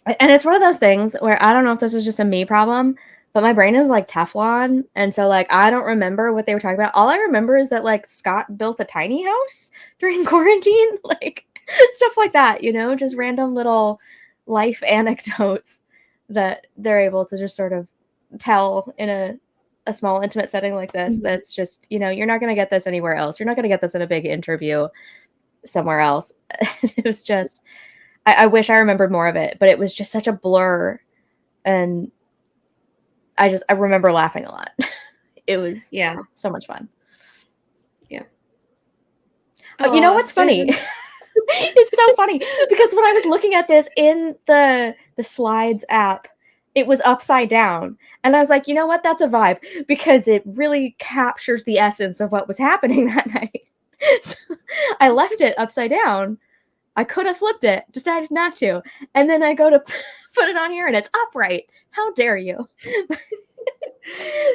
it's one of those things where I don't know if this is just a me problem, but my brain is like Teflon. And so like, I don't remember what they were talking about. All I remember is that like Scott built a tiny house during quarantine, like stuff like that, you know, just random little life anecdotes that they're able to just sort of tell in a small intimate setting like this. That's just, you know, you're not going to get this anywhere else. You're not going to get this in a big interview somewhere else. It was just, I wish I remembered more of it, but it was just such a blur. And I remember laughing a lot. It was so much fun. Yeah. But you know what's funny? It's so funny because when I was looking at this in the slides app, it was upside down. And I was like, you know what? That's a vibe, because it really captures the essence of what was happening that night. So I left it upside down. I could have flipped it, decided not to. And then I go to put it on here and it's upright. How dare you?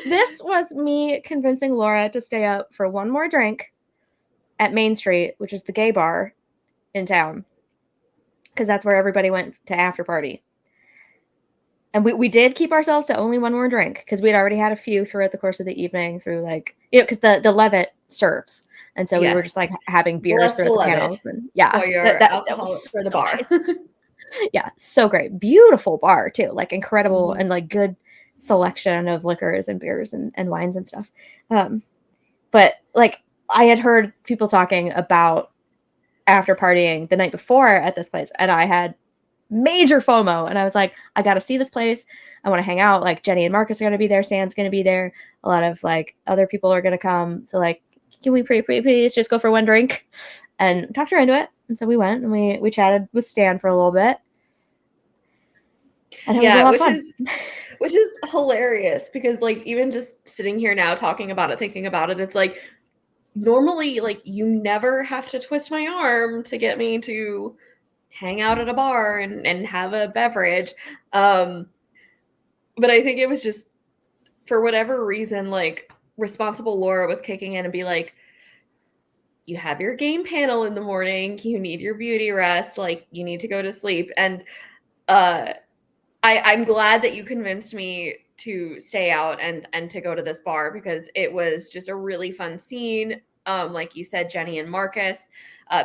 This was me convincing Laura to stay up for one more drink at Main Street, which is the gay bar in town, because that's where everybody went to after party. And we did keep ourselves to only one more drink, because we'd already had a few throughout the course of the evening through like, you know, because the Levitt serves. And so we were just like having beers throughout the panels. And that was for the bar. Nice. Yeah, so great. Beautiful bar too, like incredible and like good selection of liquors and beers and wines and stuff. But like I had heard people talking about after partying the night before at this place, and I had major FOMO, and I was like, I gotta see this place. I want to hang out. Like Jenny and Marcus are gonna be there, Stan's gonna be there, a lot of like other people are gonna come. So like, can we please just go for one drink? And talked her into it. And so we went and we chatted with Stan for a little bit. And it was a lot of fun. Which is hilarious, because like even just sitting here now talking about it, thinking about it, it's like normally like you never have to twist my arm to get me to hang out at a bar and have a beverage. But I think it was just for whatever reason, like responsible Laura was kicking in and be like, you have your game panel in the morning, you need your beauty rest, like you need to go to sleep. And I'm glad that you convinced me to stay out and to go to this bar, because it was just a really fun scene. Like you said, Jenny and Marcus,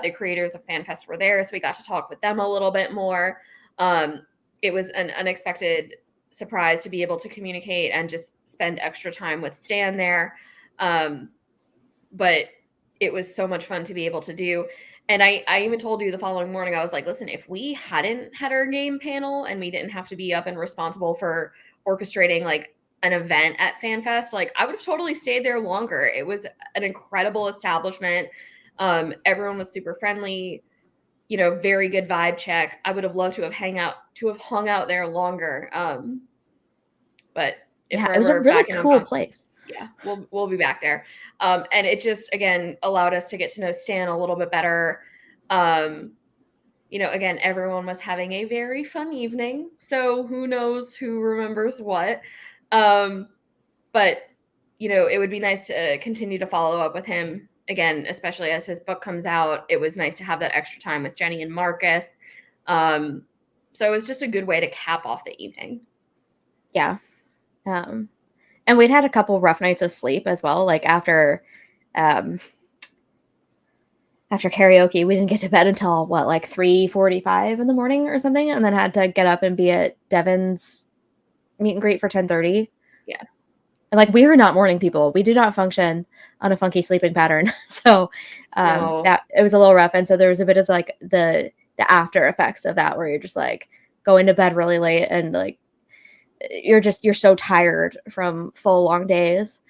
the creators of FanFest, were there, so we got to talk with them a little bit more. It was an unexpected surprise to be able to communicate and just spend extra time with Stan there. But it was so much fun to be able to do. And I even told you the following morning, I was like, listen, if we hadn't had our game panel and we didn't have to be up and responsible for orchestrating like an event at FanFest, like I would have totally stayed there longer. It was an incredible establishment. Everyone was super friendly, very good vibe check. I would have loved to have hung out there longer. But if it was a really cool place. Yeah, we'll be back there. And it just, again, allowed us to get to know Stan a little bit better. Again, everyone was having a very fun evening, so who knows who remembers what. But, it would be nice to continue to follow up with him again, especially as his book comes out. It was nice to have that extra time with Jenny and Marcus. So it was just a good way to cap off the evening. Yeah. And we'd had a couple rough nights of sleep as well. Like after karaoke, we didn't get to bed until 3:45 in the morning or something, and then had to get up and be at Devin's meet and greet for 10:30. Yeah. And we were not morning people. We do not function on a funky sleeping pattern. So No. that it was a little rough. And so there was a bit of the after effects of that, where you're just going to bed really late and you're so tired from full long days.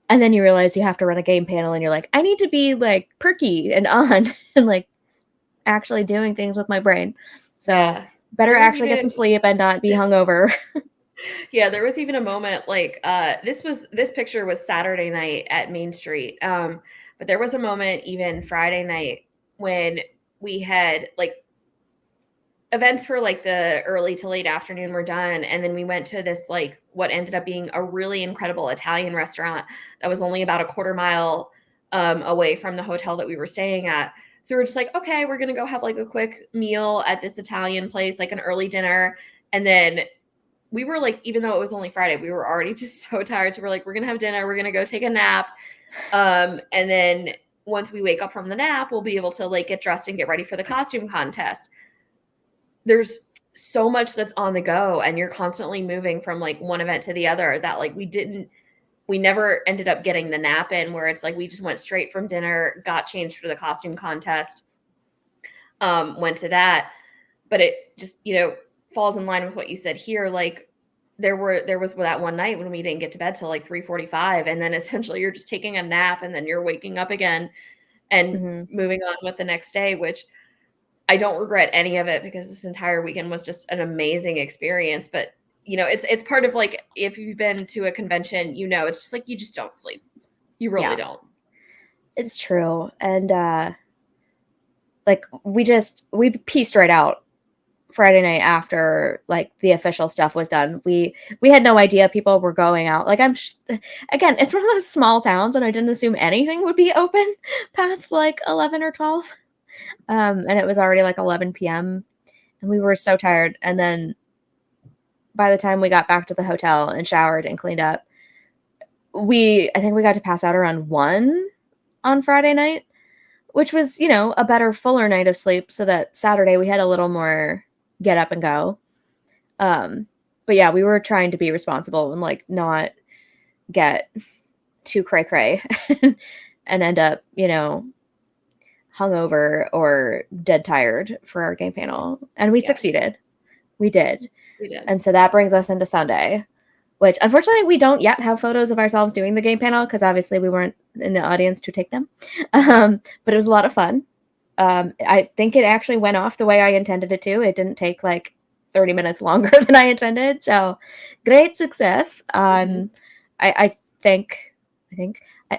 And then you realize you have to run a game panel and you're like, I need to be perky and on and actually doing things with my brain. So better actually get some sleep and not be hungover. Yeah, there was even a moment this picture was Saturday night at Main Street. But there was a moment even Friday night when we had events for the early to late afternoon were done, and then we went to this what ended up being a really incredible Italian restaurant that was only about a quarter mile away from the hotel that we were staying at. So we're just okay, we're gonna go have a quick meal at this Italian place, an early dinner. And then we were even though it was only Friday, we were already just so tired, so we're gonna have dinner, we're gonna go take a nap, and then once we wake up from the nap, we'll be able to get dressed and get ready for the costume contest. There's so much that's on the go, and you're constantly moving from one event to the other, that we never ended up getting the nap in, where it's we just went straight from dinner, got changed for the costume contest, went to that. But it just, falls in line with what you said here. There was that one night when we didn't get to bed till 3:45, and then essentially you're just taking a nap, and then you're waking up again and moving on with the next day, which I don't regret any of it, because this entire weekend was just an amazing experience. But it's part of if you've been to a convention, it's just you just don't sleep. You really don't. It's true. And we pieced right out Friday night after the official stuff was done. We had no idea people were going out. Again, it's one of those small towns, and I didn't assume anything would be open past 11 or 12. And it was already 11 p.m. and we were so tired. And then by the time we got back to the hotel and showered and cleaned up, I think we got to pass out around 1 on Friday night, which was, a better, fuller night of sleep, so that Saturday we had a little more get up and go. But yeah, we were trying to be responsible and not get too cray-cray and end up, hungover or dead tired for our game panel. And we succeeded. We did. And so that brings us into Sunday, which unfortunately we don't yet have photos of ourselves doing the game panel, because obviously we weren't in the audience to take them. But it was a lot of fun. I think it actually went off the way I intended it to. It didn't take 30 minutes longer than I intended. So great success. I think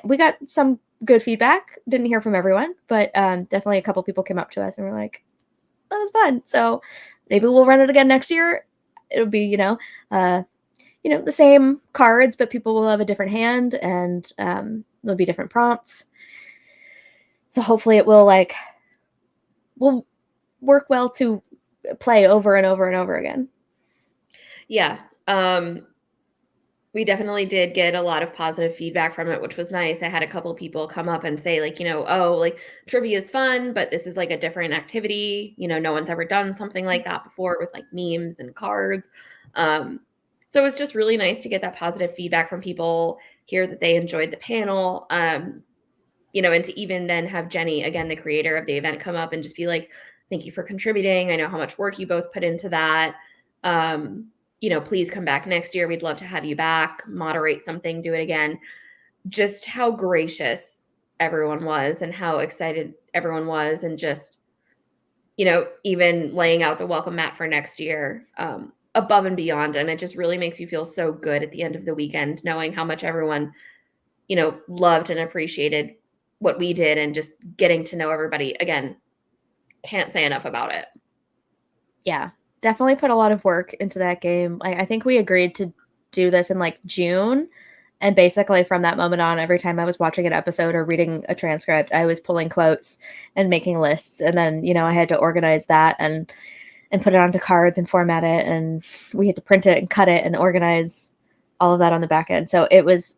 we got some good feedback. Didn't hear from everyone, but definitely a couple people came up to us and were like, that was fun. So maybe we'll run it again next year. It'll be, the same cards, but people will have a different hand, and there'll be different prompts. So hopefully it will work well to play over and over and over again. Yeah. We definitely did get a lot of positive feedback from it, which was nice. I had a couple people come up and say, like, oh, like trivia is fun, but this is like a different activity. No one's ever done something like that before with like memes and cards. So it was just really nice to get that positive feedback from people, hear that they enjoyed the panel. And to even then have Jenny, again, the creator of the event, come up and just be like, thank you for contributing. I know how much work you both put into that. Please come back next year. We'd love to have you back, moderate something, do it again. Just how gracious everyone was and how excited everyone was, and just, even laying out the welcome mat for next year, above and beyond. And it just really makes you feel so good at the end of the weekend, knowing how much everyone, loved and appreciated what we did, and just getting to know everybody. Again, can't say enough about it. Yeah. Definitely put a lot of work into that game. I think we agreed to do this in like June. And basically from that moment on, every time I was watching an episode or reading a transcript, I was pulling quotes and making lists. And then, I had to organize that and put it onto cards and format it. And we had to print it and cut it and organize all of that on the back end. So it was,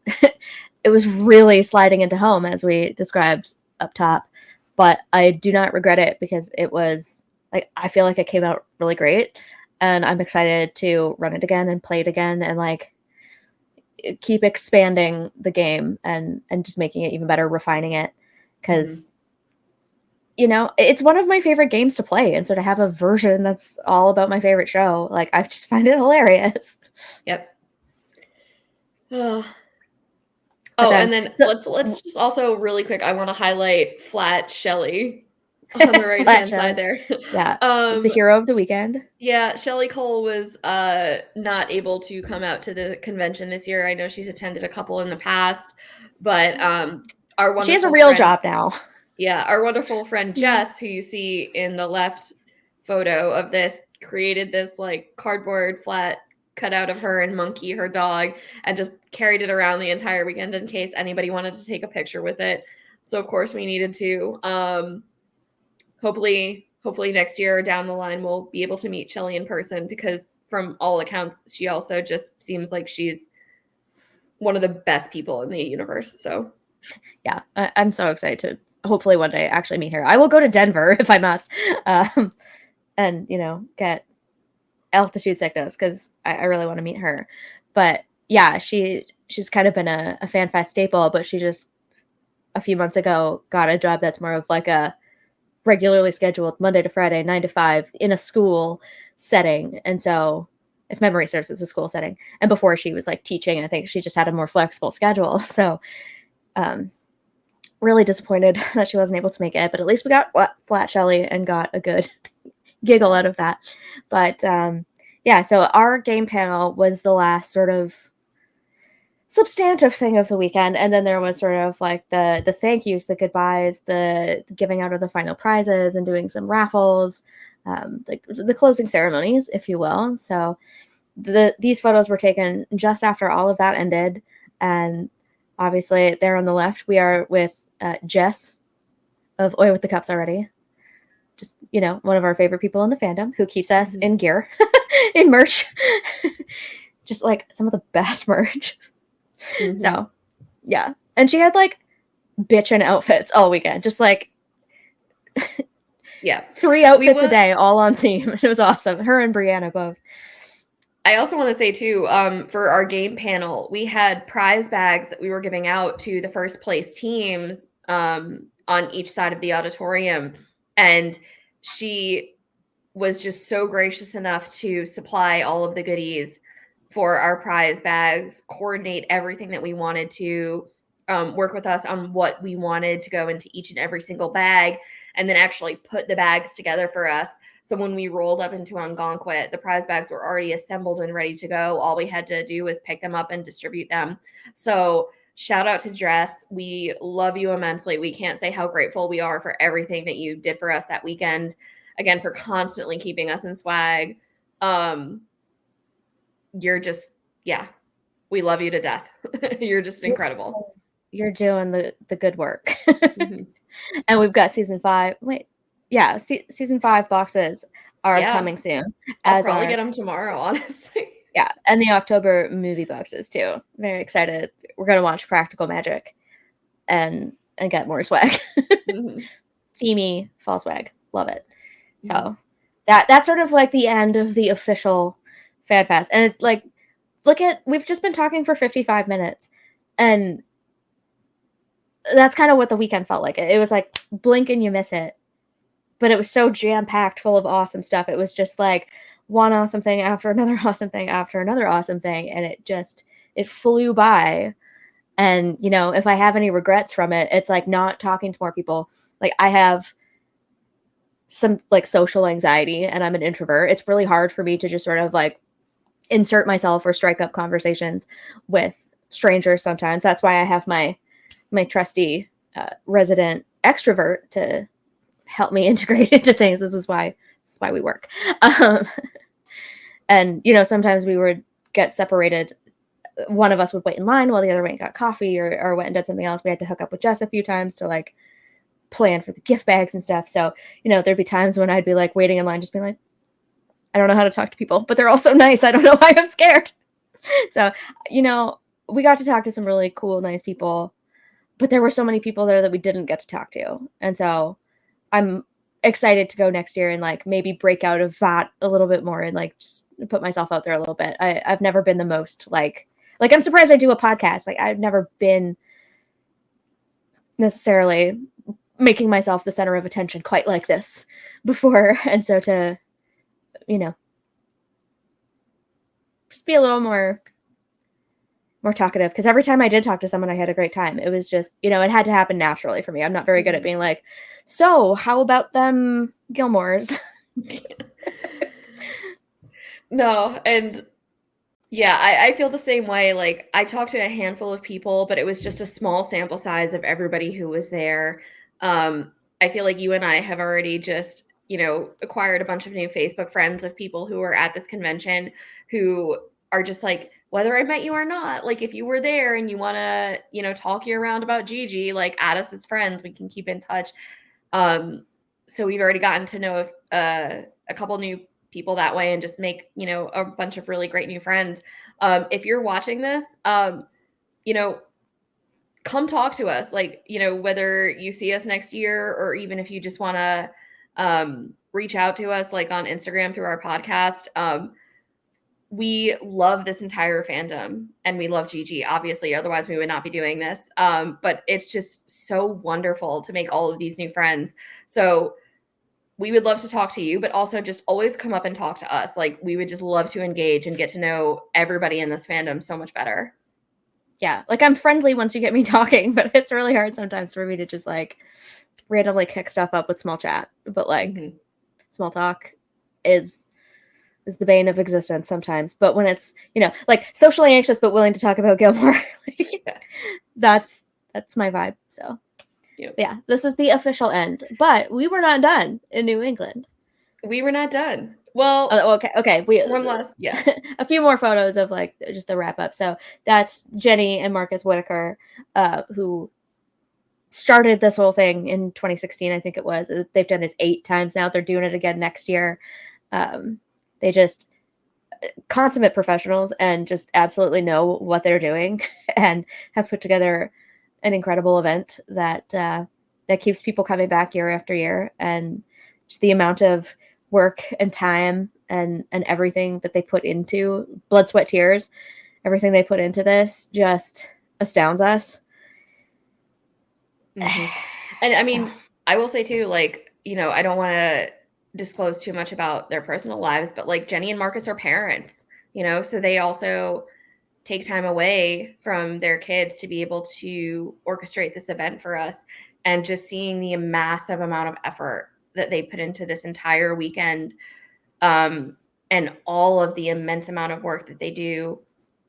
it was really sliding into home, as we described up top. But I do not regret it, because it was, like, I feel like it came out really great, and I'm excited to run it again and play it again, and like keep expanding the game and just making it even better, refining it, because it's one of my favorite games to play, and so to have a version that's all about my favorite show, like, I just find it hilarious. Yep. And then let's just also really quick, I want to highlight Flat Shelly on the right hand side there. Yeah. The hero of the weekend. Yeah, Shelly Cole was not able to come out to the convention this year. I know she's attended a couple in the past, but our wonderful she has a real job now. Yeah, our wonderful friend Jess, who you see in the left photo of this, created this like cardboard flat cutout of her and Monkey, her dog, and just carried it around the entire weekend in case anybody wanted to take a picture with it. So of course we needed to. Hopefully next year down the line, we'll be able to meet Shelly in person, because from all accounts, she also just seems like she's one of the best people in the universe. So yeah, I'm so excited to hopefully one day actually meet her. I will go to Denver if I must, and get altitude sickness, because I really want to meet her. But yeah, she's kind of been a FanFest staple, but she just a few months ago got a job that's more of like a regularly scheduled Monday to Friday, 9 to 5 in a school setting. And so, if memory serves, it's a school setting. And before, she was like teaching. I think she just had a more flexible schedule. So, really disappointed that she wasn't able to make it. But at least we got Flat Shelly and got a good giggle out of that. But yeah, so our game panel was the last sort of substantive thing of the weekend, and then there was sort of like the thank yous, the goodbyes, the giving out of the final prizes, and doing some raffles, the closing ceremonies, if you will. So these photos were taken just after all of that ended, and obviously there on the left we are with Jess of Oi with the Cups already, just one of our favorite people in the fandom, who keeps us in gear, in merch, just like some of the best merch. Mm-hmm. So, yeah. And she had like bitchin' outfits all weekend. Just like yeah, 3 outfits a day, all on theme. It was awesome. Her and Brianna both. I also want to say too, for our game panel, we had prize bags that we were giving out to the first place teams on each side of the auditorium. And she was just so gracious enough to supply all of the goodies for our prize bags, coordinate everything that we wanted to, work with us on what we wanted to go into each and every single bag, and then actually put the bags together for us. So when we rolled up into Ogunquit, the prize bags were already assembled and ready to go. All we had to do was pick them up and distribute them. So shout out to Jess. We love you immensely. We can't say how grateful we are for everything that you did for us that weekend. Again, for constantly keeping us in swag. You're just, yeah, we love you to death. You're just incredible. You're doing the good work. Mm-hmm. And we've got season 5. Wait, yeah, season 5 boxes are coming soon. I'll probably get them tomorrow, honestly. Yeah, and the October movie boxes too. Very excited. We're gonna watch Practical Magic and get more swag. Themey fall swag. Love it. So that's sort of like the end of the official Fan Fest. And it's like, we've just been talking for 55 minutes. And that's kind of what the weekend felt like. It was like blink and you miss it. But it was so jam-packed full of awesome stuff. It was just like one awesome thing after another awesome thing after another awesome thing. And it flew by. And, you know, if I have any regrets from it, it's like not talking to more people. Like, I have some like social anxiety and I'm an introvert. It's really hard for me to just sort of like insert myself or strike up conversations with strangers sometimes. That's why I have my trusty resident extrovert to help me integrate into things. This is why we work. And, you know, sometimes we would get separated. One of us would wait in line while the other went and got coffee or went and did something else. We had to hook up with Jess a few times to like plan for the gift bags and stuff. So, you know, there'd be times when I'd be like waiting in line, just being like, I don't know how to talk to people, but they're all so nice. I don't know why I'm scared. So, you know, we got to talk to some really cool, nice people, but there were so many people there that we didn't get to talk to. And so I'm excited to go next year and like maybe break out of that a little bit more and like just put myself out there a little bit. I've never been the most like I'm surprised I do a podcast. Like, I've never been necessarily making myself the center of attention quite like this before. And so to, you know, just be a little more talkative, because every time I did talk to someone, I had a great time. It was just, you know, it had to happen naturally for me. I'm not very good at being like, so how about them Gilmores? No, and yeah, I feel the same way. Like, I talked to a handful of people, but it was just a small sample size of everybody who was there. I feel like you and I have already just, you know, acquired a bunch of new Facebook friends of people who are at this convention who are just like, whether I met you or not, like, if you were there and you want to, you know, talk you around about Gigi, like, add us as friends, we can keep in touch. So we've already gotten to know a couple new people that way and just make, you know, a bunch of really great new friends. If you're watching this, you know, come talk to us. Like, you know, whether you see us next year or even if you just want to reach out to us like on Instagram through our podcast. We love this entire fandom and we love Gigi, obviously, otherwise we would not be doing this. But it's just so wonderful to make all of these new friends. So we would love to talk to you, but also just always come up and talk to us. Like, we would just love to engage and get to know everybody in this fandom so much better. Yeah, like, I'm friendly once you get me talking, but it's really hard sometimes for me to just like randomly kick stuff up with small chat. But like small talk is the bane of existence sometimes. But when it's, you know, like socially anxious but willing to talk about Gilmore, like, that's my vibe. So yeah, this is the official end. But we were not done in New England. We were not done. Well, okay. We one last, a few more photos of like just the wrap up. So that's Jenny and Marcus Whitaker, who started this whole thing in 2016. I think it was. They've done this 8 times now. They're doing it again next year. They just consummate professionals and just absolutely know what they're doing and have put together an incredible event that keeps people coming back year after year. And just the amount of work and time and everything that they put into blood, sweat, tears, everything they put into this just astounds us. And I mean, I will say too, like, you know, I don't want to disclose too much about their personal lives, but like Jenny and Marcus are parents, you know, so they also take time away from their kids to be able to orchestrate this event for us. And just seeing the massive amount of effort that they put into this entire weekend, and all of the immense amount of work that they do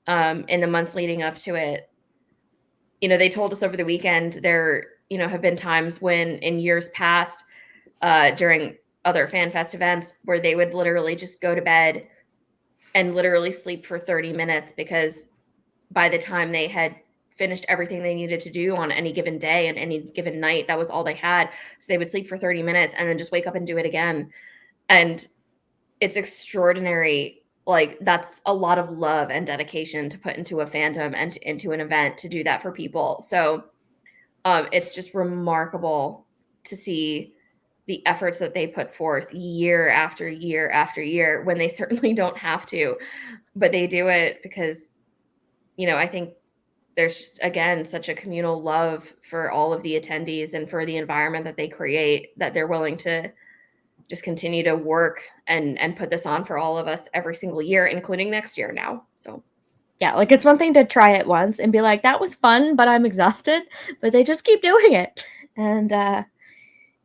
in the months leading up to it. You know, they told us over the weekend there, you know, have been times when in years past, during other Fan Fest events, where they would literally just go to bed and literally sleep for 30 minutes because by the time they had finished everything they needed to do on any given day and any given night. That was all they had. So they would sleep for 30 minutes and then just wake up and do it again. And it's extraordinary. Like, that's a lot of love and dedication to put into a fandom and into an event to do that for people. So it's just remarkable to see the efforts that they put forth year after year after year, when they certainly don't have to, but they do it because, I think there's just, again, such a communal love for all of the attendees and for the environment that they create, that they're willing to just continue to work and put this on for all of us every single year, including next year now. So yeah, like, it's one thing to try it once and be like, that was fun, but I'm exhausted, but they just keep doing it. And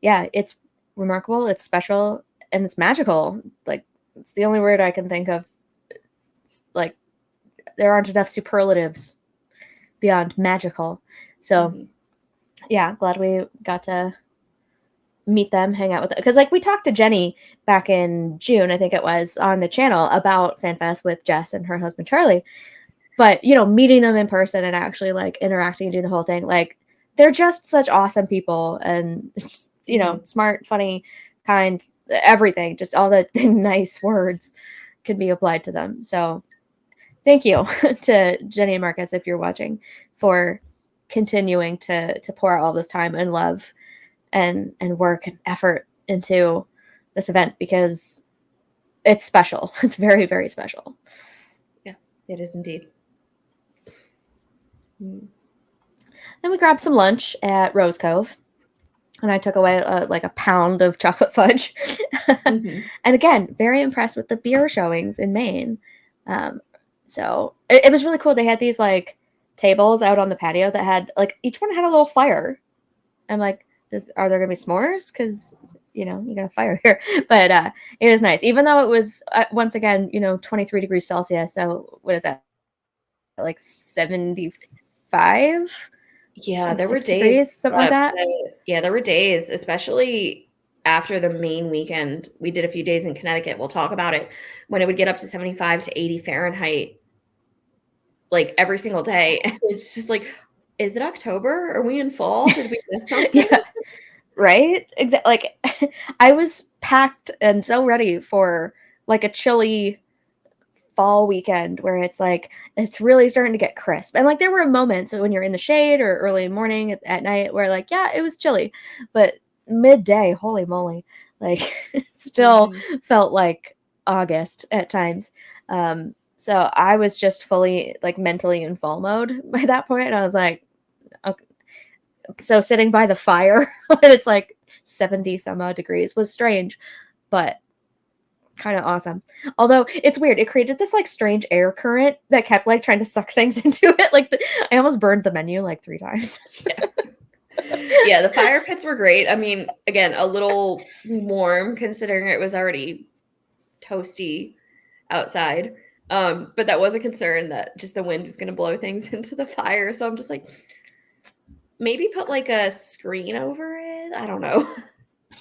yeah, it's remarkable, it's special, and it's magical. Like, it's the only word I can think of. It's like, there aren't enough superlatives beyond magical. So yeah, glad we got to meet them, hang out with them. Because, like, we talked to Jenny back in June, I think it was, on the channel about FanFest with Jess and her husband Charlie. But, meeting them in person and actually, like, interacting and doing the whole thing, like, they're just such awesome people, and just, smart, funny, kind, everything. Just all the nice words can be applied to them. So thank you to Jenny and Marcus, if you're watching, for continuing to pour out all this time and love and work and effort into this event, because it's special. It's very, very special. Yeah, it is indeed. Then we grabbed some lunch at Rose Cove, and I took away like a pound of chocolate fudge. And again, very impressed with the beer showings in Maine. So it was really cool. They had these like tables out on the patio that had, like, each one had a little fire. I'm like, are there gonna be s'mores? Because you got a fire here. But it was nice, even though it was once again 23 degrees Celsius. So what is that, like 75? Yeah, there were days, something like that. Yeah, there were days, especially after the main weekend. We did a few days in Connecticut. We'll talk about it, when it would get up to 75 to 80 Fahrenheit, like, every single day. And it's just like, is it October? Are we in fall? Did we miss something? Yeah, right? Exactly. Like, I was packed and so ready for like a chilly fall weekend where it's like, it's really starting to get crisp. And like, there were moments when you're in the shade or early morning at night where, like, yeah, it was chilly, but midday, holy moly, like, it still felt like August at times. So I was just fully, like, mentally in fall mode by that point. And I was like, okay. So sitting by the fire when it's like 70 some odd degrees was strange, but kind of awesome. Although it's weird, it created this like strange air current that kept like trying to suck things into it. Like, I almost burned the menu like 3 times. Yeah, the fire pits were great. I mean, again, a little warm considering it was already toasty outside. But that was a concern, that just the wind was going to blow things into the fire. So I'm just like, maybe put like a screen over it. I don't know.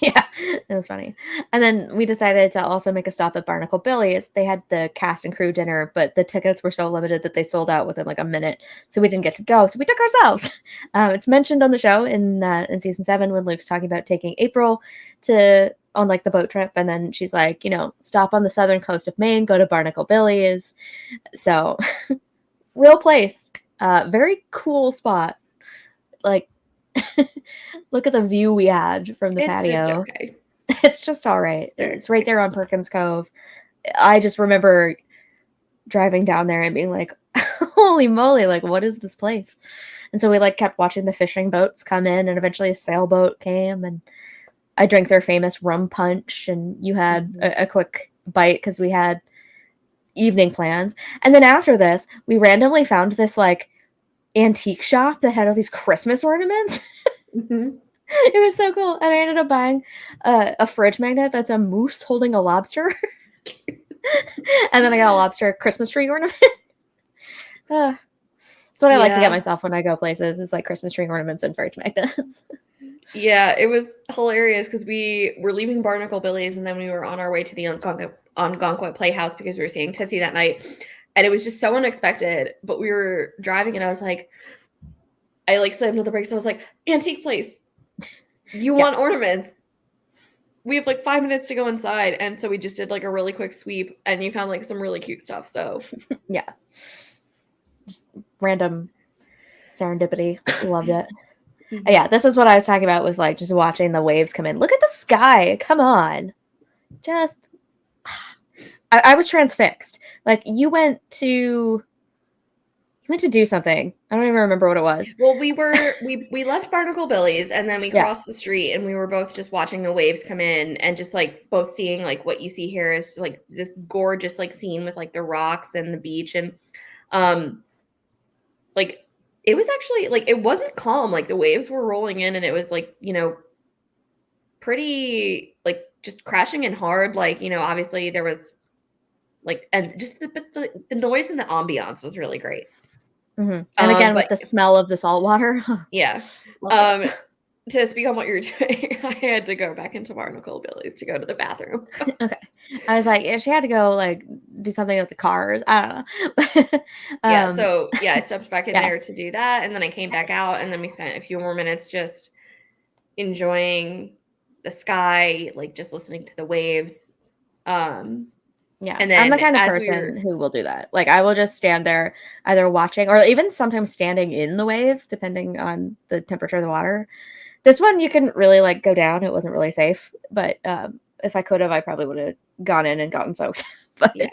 Yeah, it was funny. And then we decided to also make a stop at Barnacle Billy's. They had the cast and crew dinner, but the tickets were so limited that they sold out within like a minute. So we didn't get to go. So we took ourselves. It's mentioned on the show in season 7 when Luke's talking about taking April on like the boat trip. And then she's like, stop on the southern coast of Maine, go to Barnacle Billy's. So real place. Very cool spot. Like, look at the view we had from the patio. Just okay. It's just all right. It's right there on Perkins Cove. I just remember driving down there and being like, holy moly, like, what is this place? And so we like kept watching the fishing boats come in, and eventually a sailboat came, and I drank their famous rum punch, and you had a quick bite because we had evening plans. And then after this, we randomly found this like antique shop that had all these Christmas ornaments. It was so cool. And I ended up buying a fridge magnet that's a moose holding a lobster. And then I got a lobster Christmas tree ornament. That's what I like to get myself when I go places, is like Christmas tree ornaments and fridge magnets. Yeah, it was hilarious because we were leaving Barnacle Billy's, and then we were on our way to the Ogunquit Playhouse because we were seeing Tootsie that night. And it was just so unexpected. But we were driving, and I was like, I like slammed on the brakes. I was like, antique place. You want ornaments? We have like 5 minutes to go inside. And so we just did like a really quick sweep, and you found like some really cute stuff. So yeah, just random serendipity. Loved it. Yeah, this is what I was talking about with like just watching the waves come in. Look at the sky. Come on. Just I was transfixed. Like you went to do something. I don't even remember what it was. Well, we left Barnacle Billy's, and then we crossed the street, and we were both just watching the waves come in, and just like both seeing like what you see here is like this gorgeous like scene with like the rocks and the beach, and like it was actually like it wasn't calm. Like the waves were rolling in, and it was like, you know, pretty like just crashing in hard. Like, you know, obviously there was like, and just the noise and the ambiance was really great. Mm-hmm. And again, with the smell of the salt water. Yeah. To speak on what you're doing, I had to go back into Barnacle Billy's to go to the bathroom. Okay. I was like, if she had to go like do something with the cars, I don't know. So I stepped back in there to do that, and then I came back out, and then we spent a few more minutes just enjoying the sky, like just listening to the waves. Yeah, and then I'm the kind of person who will do that. Like I will just stand there either watching or even sometimes standing in the waves, depending on the temperature of the water. This one you couldn't really like go down. It wasn't really safe. But if I could have, I probably would have gone in and gotten soaked. But yeah.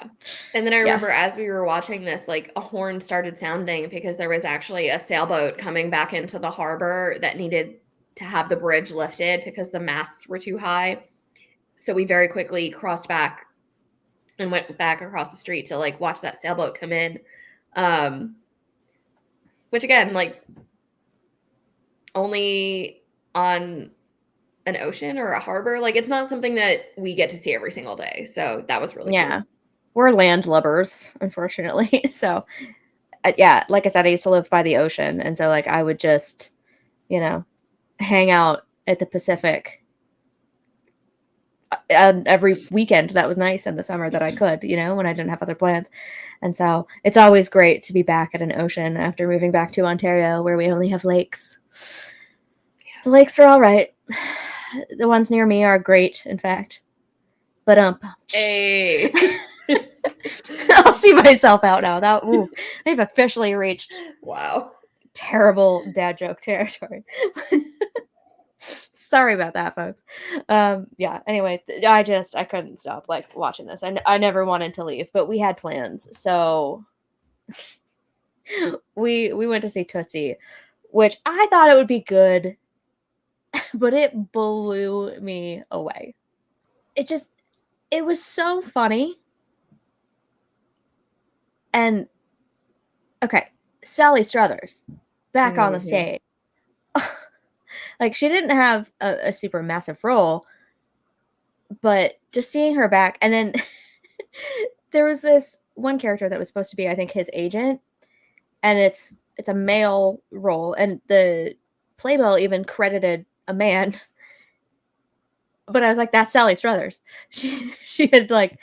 And then I remember as we were watching this, like a horn started sounding because there was actually a sailboat coming back into the harbor that needed to have the bridge lifted because the masts were too high. So we very quickly crossed back and went back across the street to like watch that sailboat come in. Which again, like only on an ocean or a harbor, like it's not something that we get to see every single day. So that was really cool. We're landlubbers, unfortunately. So like I said, I used to live by the ocean. And so like I would just, you know, hang out at the Pacific every weekend that was nice in the summer that I could, you know, when I didn't have other plans. And so it's always great to be back at an ocean after moving back to Ontario where we only have lakes. The lakes are all right. The ones near me are great, in fact. But hey. I'll see myself out now. I've officially reached terrible dad joke territory. Sorry about that, folks. Anyway, I couldn't stop like watching this. I never wanted to leave, but we had plans. So we went to see Tootsie, which I thought it would be good, but it blew me away. It was so funny. And okay, Sally Struthers back on the stage. Like she didn't have a super massive role, but just seeing her back, and then there was this one character that was supposed to be, I think, his agent, and it's a male role, and the Playbill even credited a man. But I was like, that's Sally Struthers. She had like,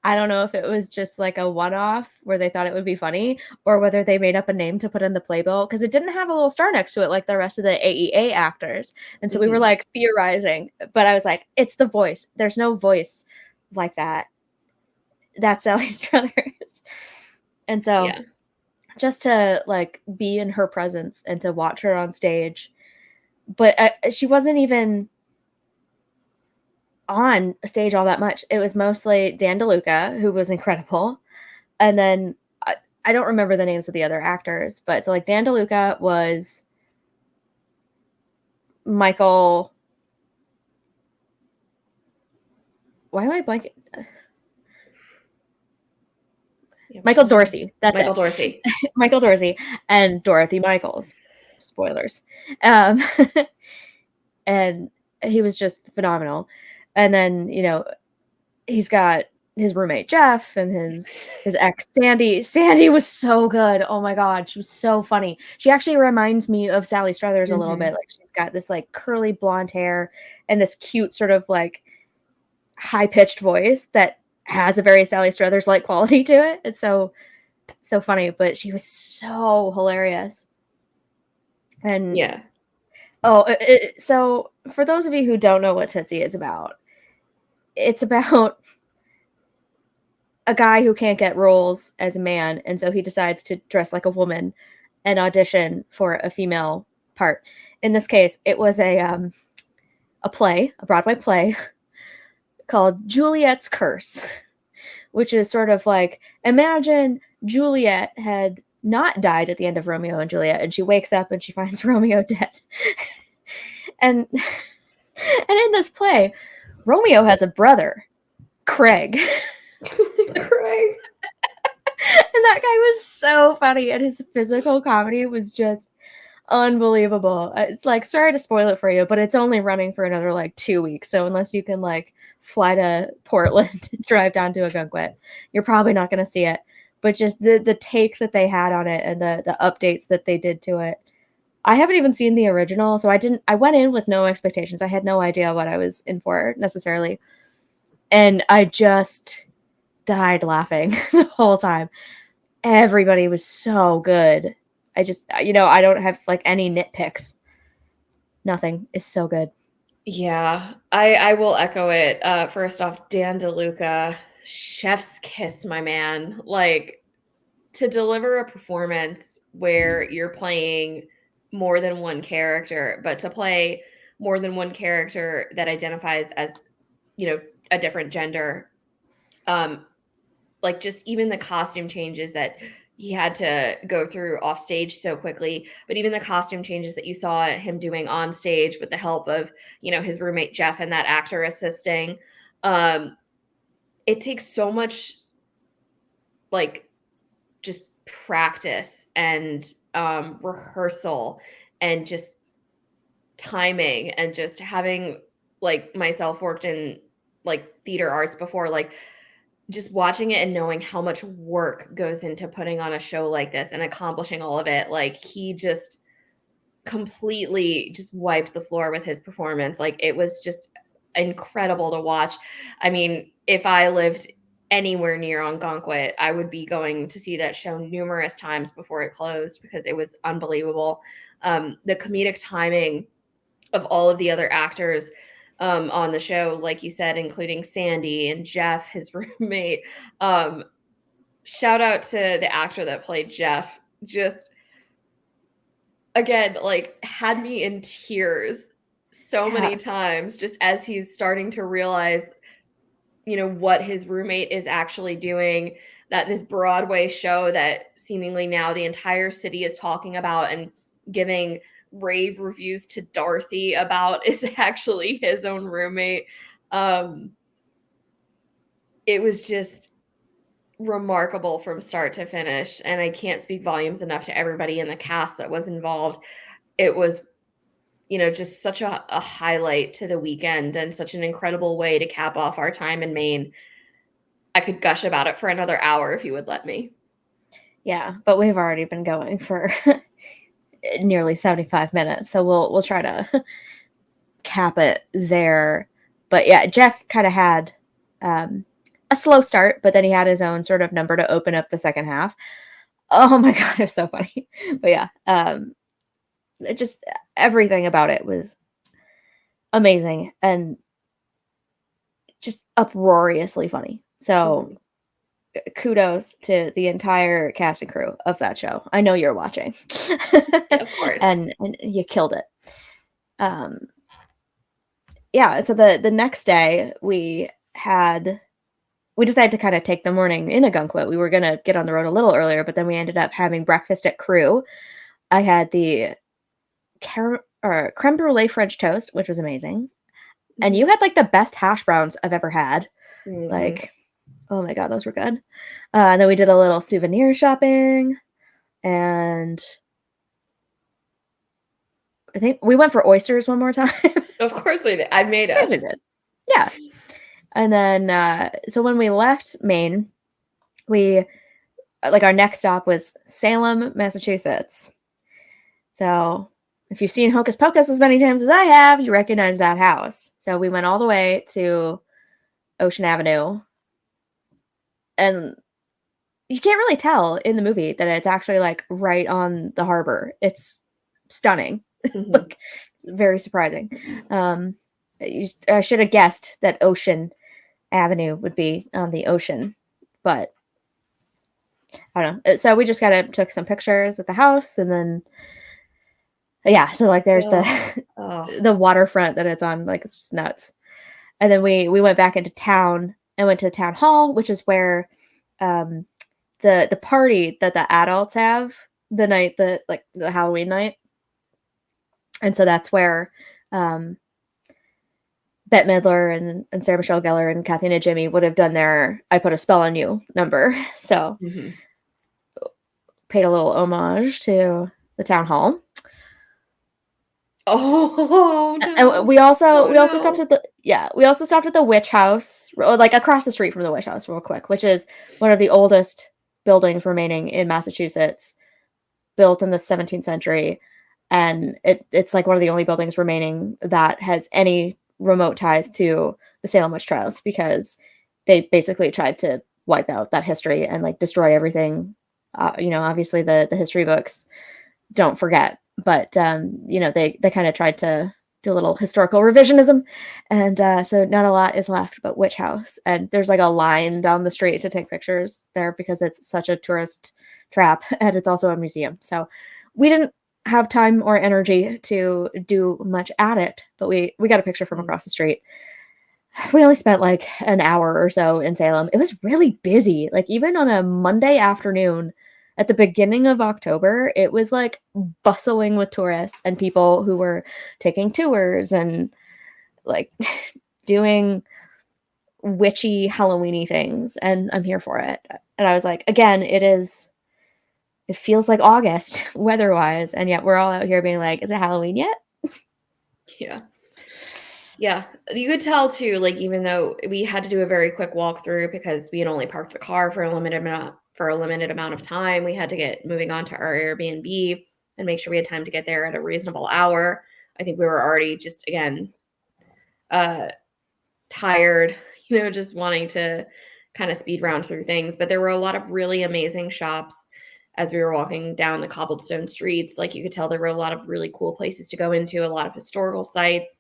I don't know if it was just like a one-off where they thought it would be funny or whether they made up a name to put in the playbill because it didn't have a little star next to it like the rest of the AEA actors. And so we were like theorizing, but I was like, it's the voice. There's no voice like that. That's Sally Struthers. And so just to like be in her presence and to watch her on stage, but she wasn't even on stage all that much. It was mostly Dan DeLuca, who was incredible. And then I don't remember the names of the other actors, but so like Dan DeLuca was Michael. Why am I blanking? Michael Dorsey. That's Michael Dorsey. Michael Dorsey and Dorothy Michaels. Spoilers. And he was just phenomenal. And then, you know, he's got his roommate Jeff and his ex Sandy. Sandy was so good. Oh my God, she was so funny. She actually reminds me of Sally Struthers a little bit. Like she's got this like curly blonde hair and this cute sort of like high-pitched voice that has a very Sally Struthers like quality to it. It's so funny, but she was so hilarious. And yeah. So for those of you who don't know what Tootsie is about, it's about a guy who can't get roles as a man, and so he decides to dress like a woman and audition for a female part. In this case, it was a play, a Broadway play called Juliet's Curse, which is sort of like, imagine Juliet had not died at the end of Romeo and Juliet, and she wakes up and she finds Romeo dead. and in this play, Romeo has a brother, Craig. Craig. And that guy was so funny, and his physical comedy was just unbelievable. It's like, sorry to spoil it for you, but it's only running for another like 2 weeks. So unless you can like fly to Portland, drive down to Ogunquit, you're probably not going to see it. But just the take that they had on it and the updates that they did to it. I haven't even seen the original, so I went in with no expectations. I had no idea what I was in for necessarily. And I just died laughing the whole time. Everybody was so good. I just, I don't have like any nitpicks. Nothing is so good. Yeah, I will echo it. First off, Dan DeLuca, chef's kiss, my man. Like, to deliver a performance where you're playing more than one character, but to play more than one character that identifies as, a different gender. Like, just even the costume changes that he had to go through off stage so quickly, but even the costume changes that you saw him doing on stage with the help of, his roommate Jeff and that actor assisting. It takes so much, like, just practice and rehearsal and just timing, and just having, like, myself worked in like theater arts before, like, just watching it and knowing how much work goes into putting on a show like this and accomplishing all of it. Like, he just completely just wiped the floor with his performance. Like, it was just incredible to watch. I mean, if I lived anywhere near Ogunquit, I would be going to see that show numerous times before it closed, because it was unbelievable. The comedic timing of all of the other actors on the show, like you said, including Sandy and Jeff, his roommate. Shout out to the actor that played Jeff. Just, again, like, had me in tears so many times, just as he's starting to realize, what his roommate is actually doing, that this Broadway show that seemingly now the entire city is talking about and giving rave reviews to Dorothy about is actually his own roommate. It was just remarkable from start to finish, and I can't speak volumes enough to everybody in the cast that was involved. It was, just such a highlight to the weekend, and such an incredible way to cap off our time in Maine. I could gush about it for another hour if you would let me. Yeah, but we've already been going for nearly 75 minutes, so we'll try to cap it there. But yeah, Jeff kind of had a slow start, but then he had his own sort of number to open up the second half. Oh my god, it's so funny. But yeah, just everything about it was amazing and just uproariously funny. So kudos to the entire cast and crew of that show. I know you're watching. Of course. and you killed it. Yeah, so the next day we decided to kind of take the morning in Ogunquit. We were going to get on the road a little earlier, but then we ended up having breakfast at Crew. I had the creme brulee French toast, which was amazing. And you had like the best hash browns I've ever had. Like, oh my god, those were good. And then we did a little souvenir shopping, and I think we went for oysters one more time. Of course we did. I made us. We did. Yeah. And then, so when we left Maine, our next stop was Salem, Massachusetts. So if you've seen Hocus Pocus as many times as I have, you recognize that house. So we went all the way to Ocean Avenue. And you can't really tell in the movie that it's actually like right on the harbor. It's stunning. Like, very surprising. I should have guessed that Ocean Avenue would be on the ocean, but I don't know. So we just kind of took some pictures at the house, and then so like there's the waterfront that it's on, like it's just nuts. And then we went back into town and went to the town hall, which is where the party that the adults have the night that, like, the Halloween night. And so that's where Bette Midler and Sarah Michelle Gellar and Kathy and Jimmy would have done their I Put a Spell on You number. So paid a little homage to the town hall. Oh no. And we also stopped at the witch house, like across the street from the witch house, real quick, which is one of the oldest buildings remaining in Massachusetts, built in the 17th century. And it's like one of the only buildings remaining that has any remote ties to the Salem witch trials, because they basically tried to wipe out that history and like destroy everything. Obviously the history books don't forget, but they kind of tried to do a little historical revisionism, and so not a lot is left but witch house. And there's like a line down the street to take pictures there because it's such a tourist trap, and it's also a museum. So we didn't have time or energy to do much at it, but we got a picture from across the street. We only spent like an hour or so in Salem. It was really busy. Like, even on a Monday afternoon at the beginning of October, it was like bustling with tourists and people who were taking tours and like doing witchy Halloweeny things. And I'm here for it. And I was like, again, it feels like August weather-wise, and yet we're all out here being like, is it Halloween yet? Yeah. You could tell too, like, even though we had to do a very quick walkthrough because we had only parked the car for a limited amount of time, we had to get moving on to our Airbnb and make sure we had time to get there at a reasonable hour. I think we were already just, again, tired, just wanting to kind of speed round through things. But there were a lot of really amazing shops as we were walking down the cobblestone streets. Like, you could tell there were a lot of really cool places to go into, a lot of historical sites.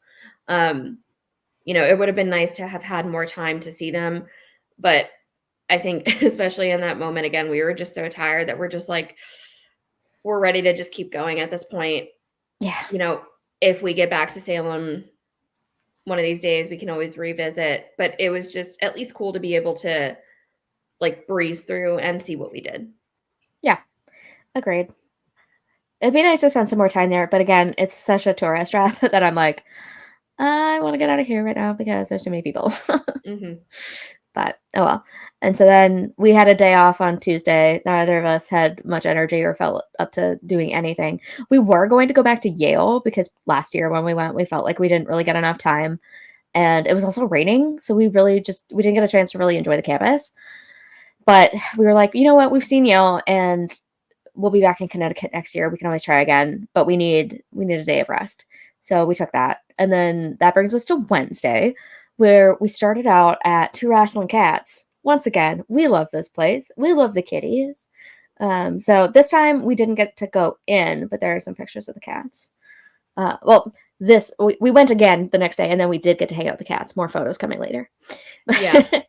It would have been nice to have had more time to see them. But I think especially in that moment, again, we were just so tired that we're just like, we're ready to just keep going at this point. Yeah. If we get back to Salem one of these days, we can always revisit. But it was just at least cool to be able to like breeze through and see what we did. Yeah, agreed. It'd be nice to spend some more time there, but again, it's such a tourist trap that I'm like, I want to get out of here right now because there's too many people. But oh well. And so then we had a day off on Tuesday. Neither of us had much energy or felt up to doing anything. We were going to go back to Yale because last year when we went, we felt like we didn't really get enough time. And it was also raining, so we didn't get a chance to really enjoy the campus. But we were like, you know what? We've seen Yale, and we'll be back in Connecticut next year. We can always try again, but we need a day of rest. So we took that. And then that brings us to Wednesday, where we started out at Two Wrestling Cats. Once again, we love this place. We love the kitties. So this time we didn't get to go in, but there are some pictures of the cats. We went again the next day, and then we did get to hang out with the cats. More photos coming later. Yeah.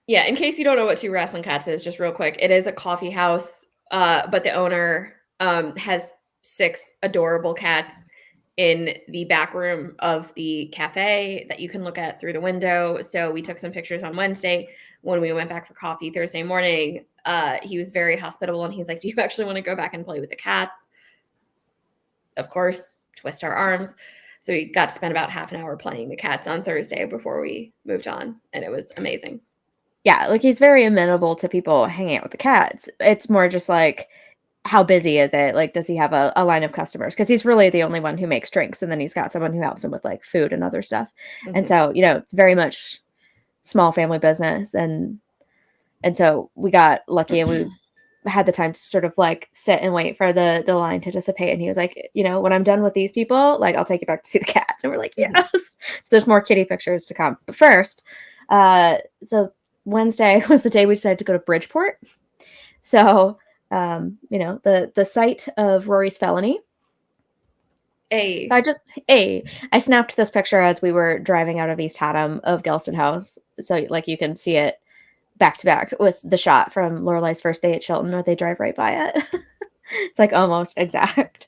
Yeah, in case you don't know what Two Wrestling Cats is, just real quick, it is a coffee house, but the owner has 6 adorable cats in the back room of the cafe that you can look at through the window. So we took some pictures on Wednesday. When we went back for coffee Thursday morning, he was very hospitable, and he's like, do you actually want to go back and play with the cats? Of course, twist our arms. So we got to spend about half an hour playing the cats on Thursday before we moved on, and it was amazing. Yeah, like, he's very amenable to people hanging out with the cats. It's more just like, how busy is it? Like, does he have a line of customers? Because he's really the only one who makes drinks, and then he's got someone who helps him with like food and other stuff. And so, it's very much small family business. And so we got lucky, and we had the time to sort of like sit and wait for the line to dissipate. And he was like, when I'm done with these people, like, I'll take you back to see the cats. And we're like, yes. So there's more kitty pictures to come. But first, so Wednesday was the day we decided to go to Bridgeport. So, the site of Rory's felony. A. So I snapped this picture as we were driving out of East Haddam of Gelston House. So like you can see it back to back with the shot from Lorelai's first day at Chilton where they drive right by it. It's like almost exact.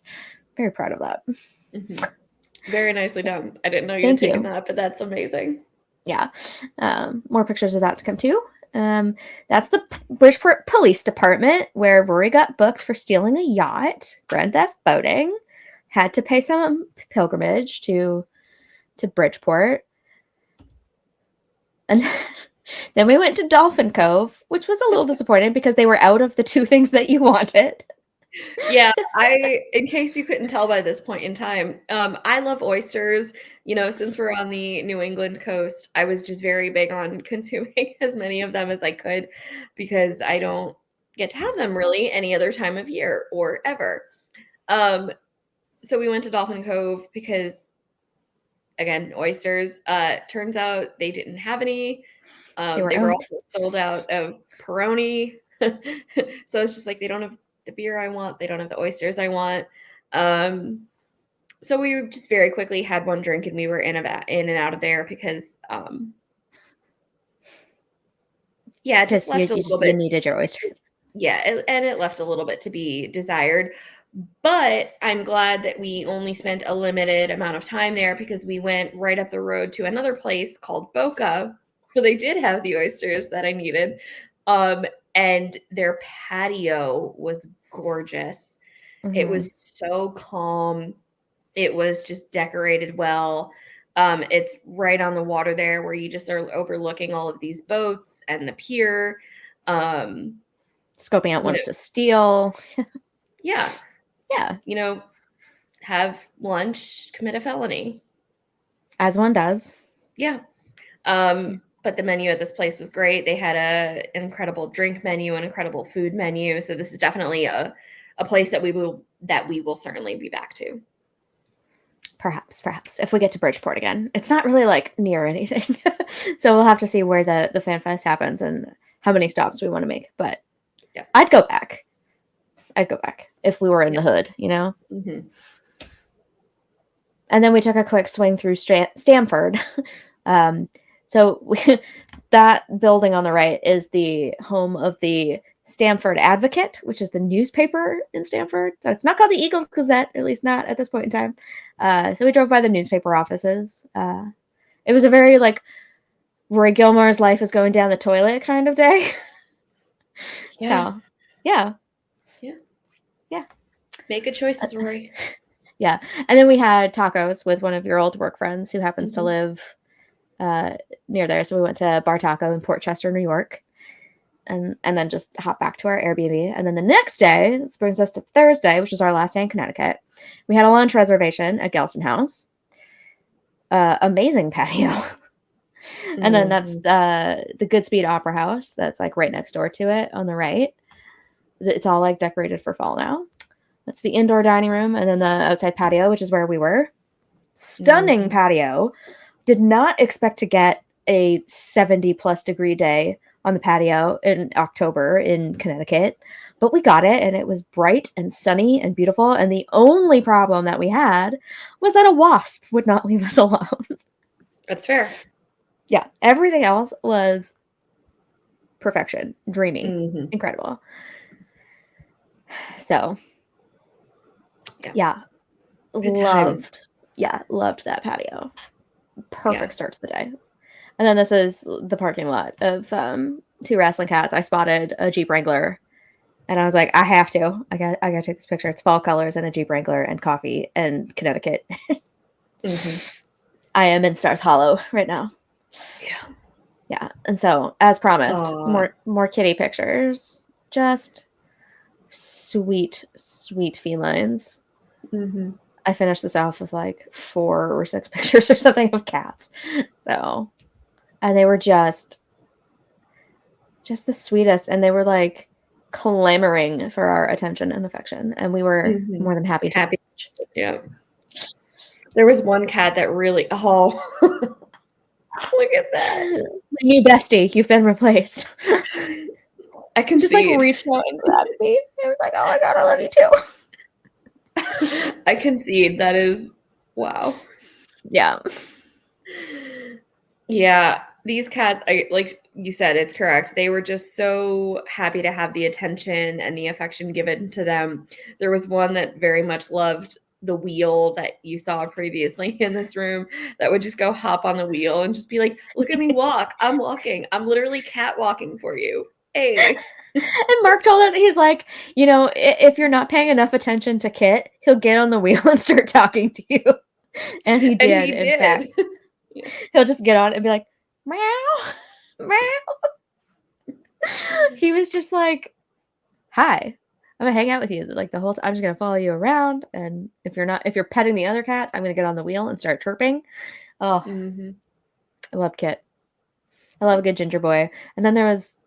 Very proud of that. Mm-hmm. Very nicely done. I didn't know you had taken that, but that's amazing. Yeah. More pictures of that to come too. That's the Bridgeport Police Department where Rory got booked for stealing a yacht, grand theft boating, had to pay some pilgrimage to Bridgeport. And then we went to Dolphin Cove, which was a little disappointing because they were out of the two things that you wanted. Yeah, in case you couldn't tell by this point in time, I love oysters. You know, since we're on the New England coast, I was just very big on consuming as many of them as I could because I don't get to have them really any other time of year or ever. So we went to Dolphin Cove because, again, oysters. Turns out they didn't have any. They were also sold out of Peroni. So it's just like they don't have the beer I want. They don't have the oysters I want. So we just very quickly had one drink and we were in and out of there because, yeah, just left a little bit. You needed your oysters. And it left a little bit to be desired. But I'm glad that we only spent a limited amount of time there because we went right up the road to another place called Boca where they did have the oysters that I needed. And their patio was gorgeous. Mm-hmm. It was so calm. It was just decorated well. It's right on the water there where you just are overlooking all of these boats and the pier. Scoping out ones to steal. Yeah. Yeah. You know, have lunch, commit a felony. As one does. Yeah. But the menu at this place was great. They had an incredible drink menu, an incredible food menu. So this is definitely a place that we will certainly be back to. Perhaps if we get to Bridgeport again. It's not really like near anything. So we'll have to see where the Fan Fest happens and how many stops we want to make. But yeah. I'd go back if we were in the hood, you know? Mm-hmm. And then we took a quick swing through Stamford. So that building on the right is the home of the Stamford Advocate, which is the newspaper in Stamford. So it's not called the Eagle Gazette, at least not at this point in time. So we drove by the newspaper offices. It was a very like Rory Gilmore's life is going down the toilet kind of day. Yeah. So, yeah. Yeah. Make good choices, Rory. Yeah. And then we had tacos with one of your old work friends who happens to live near there. So we went to Bar Taco in Port Chester, New York. And then just hop back to our Airbnb. And then the next day, this brings us to Thursday, which is our last day in Connecticut. We had a lunch reservation at Gelston House. Amazing patio. And then that's the Goodspeed Opera House that's like right next door to it on the right. It's all like decorated for fall now. That's the indoor dining room and then the outside patio, which is where we were. Stunning patio. Did not expect to get a 70+ degree day on the patio in October in Connecticut, but we got it and it was bright and sunny and beautiful. And the only problem that we had was that a wasp would not leave us alone. That's fair. Yeah. Everything else was perfection, dreamy, incredible. So yeah. Loved that patio. Perfect start to the day. And then this is the parking lot of Two Wrestling Cats. I spotted a Jeep Wrangler and I was like, I got to take this picture. It's fall colors and a Jeep Wrangler and coffee and Connecticut. I am in Stars Hollow right now. Yeah. And so as promised, more kitty pictures, just sweet felines. I finished this off with like 4 or 6 pictures or something of cats. So, and they were just the sweetest. And they were like clamoring for our attention and affection. And we were more than happy to. Yeah. There was one cat that really, look at that. My new bestie, you've been replaced. I can just like reached out and grabbed me. I was like, oh my God, I love you too. I concede. That is, wow. Yeah. Yeah, these cats, like you said, it's correct. They were just so happy to have the attention and the affection given to them. There was one that very much loved the wheel that you saw previously in this room that would just go hop on the wheel and just be like, look at me walk. I'm walking. I'm literally cat walking for you. Hey. And Mark told us, he's like, if you're not paying enough attention to Kit, he'll get on the wheel and start talking to you. And he did, in fact. Yeah. He'll just get on and be like, meow, meow. He was just like, hi, I'm gonna hang out with you like the whole time. I'm just gonna follow you around, and if you're petting the other cats, I'm gonna get on the wheel and start chirping. Oh, I love Kit. I love a good ginger boy. And then there was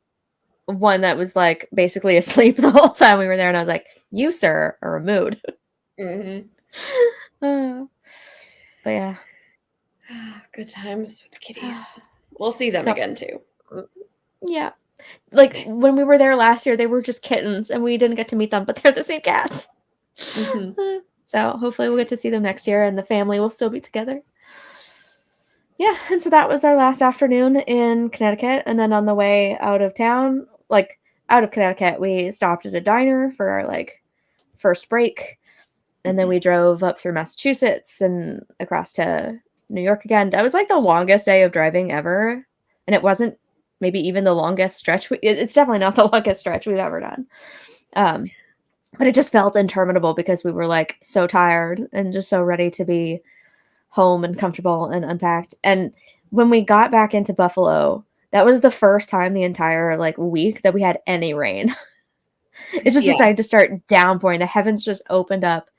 one that was like basically asleep the whole time we were there, and I was like, you, sir, are a mood. But yeah. Good times with the kitties. We'll see them again too. Yeah. Like when we were there last year, they were just kittens and we didn't get to meet them, but they're the same cats. So hopefully we'll get to see them next year and the family will still be together. Yeah, and so that was our last afternoon in Connecticut. And then on the way out of town, like out of Connecticut, we stopped at a diner for our first break. And then we drove up through Massachusetts and across to New York again. That was like the longest day of driving ever. And it wasn't maybe even the longest stretch. It's definitely not the longest stretch we've ever done. But it just felt interminable because we were like so tired and just so ready to be home and comfortable and unpacked. And when we got back into Buffalo, that was the first time the entire week that we had any rain. It just decided to start downpouring. The heavens just opened up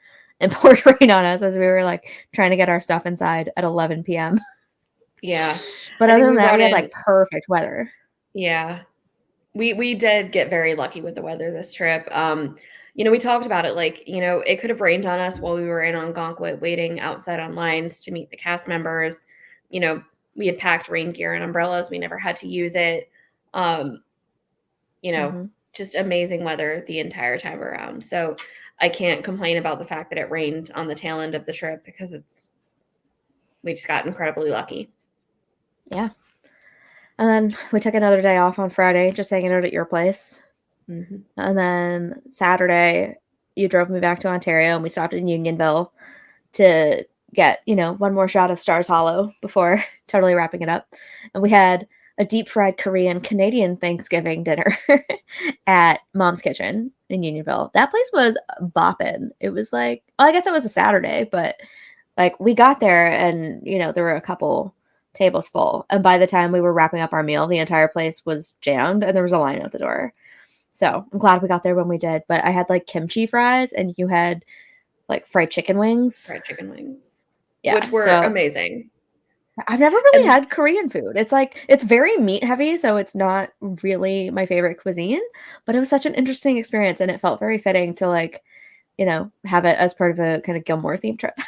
and poured rain on us as we were trying to get our stuff inside at 11 p.m. Yeah. But other than that, we had perfect weather. Yeah. We did get very lucky with the weather this trip. We talked about it, it could have rained on us while we were in Ogunquit waiting outside on lines to meet the cast members. We had packed rain gear and umbrellas. We never had to use it. Just amazing weather the entire time around. So I can't complain about the fact that it rained on the tail end of the trip because we just got incredibly lucky. Yeah. And then we took another day off on Friday, just hanging out at your place. And then Saturday, you drove me back to Ontario and we stopped in Unionville to get, one more shot of Stars Hollow before totally wrapping it up. And we had a deep fried Korean Canadian Thanksgiving dinner at Mom's Kitchen in Unionville. That place was bopping. It was I guess it was a Saturday, but we got there and, there were a couple tables full. And by the time we were wrapping up our meal, the entire place was jammed and there was a line out the door. So I'm glad we got there when we did. But I had kimchi fries and you had fried chicken wings. Fried chicken wings. Yeah, which were amazing. I've never really had Korean food. It's very meat heavy, so it's not really my favorite cuisine, but it was such an interesting experience and it felt very fitting to have it as part of a kind of Gilmore themed trip.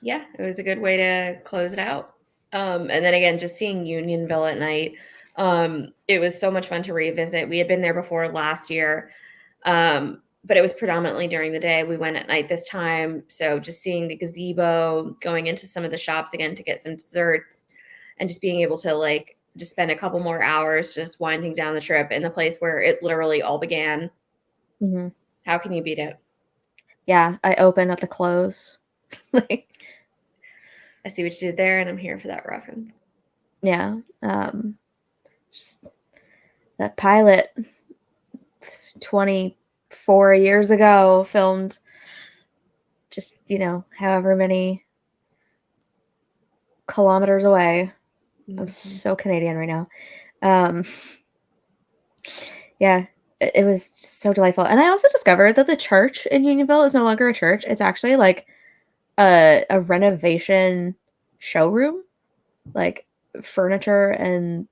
Yeah, it was a good way to close it out. And then again, just seeing Unionville at night, it was so much fun to revisit. We had been there before last year, but it was predominantly during the day. We went at night this time. So just seeing the gazebo, going into some of the shops again to get some desserts, and just being able to just spend a couple more hours just winding down the trip in the place where it literally all began. How can you beat it? Yeah, I open at the close. I see what you did there, and I'm here for that reference. Yeah. Just that pilot 24 years ago filmed just, however many kilometers away. I'm so Canadian right now. Yeah, it was just so delightful. And I also discovered that the church in Unionville is no longer a church. It's actually a renovation showroom, furniture and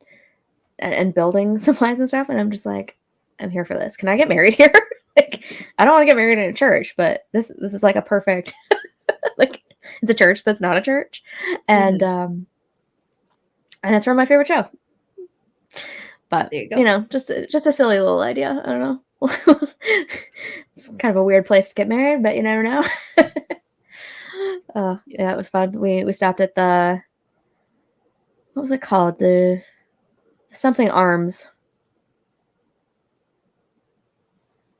building supplies and stuff. And I'm just I'm here for this. Can I get married here? I don't want to get married in a church, but this is a perfect it's a church that's not a church. And and it's from my favorite show. But just a silly little idea. I don't know. It's kind of a weird place to get married, but you never know. Yeah, it was fun. We stopped at the, what was it called? The something Arms.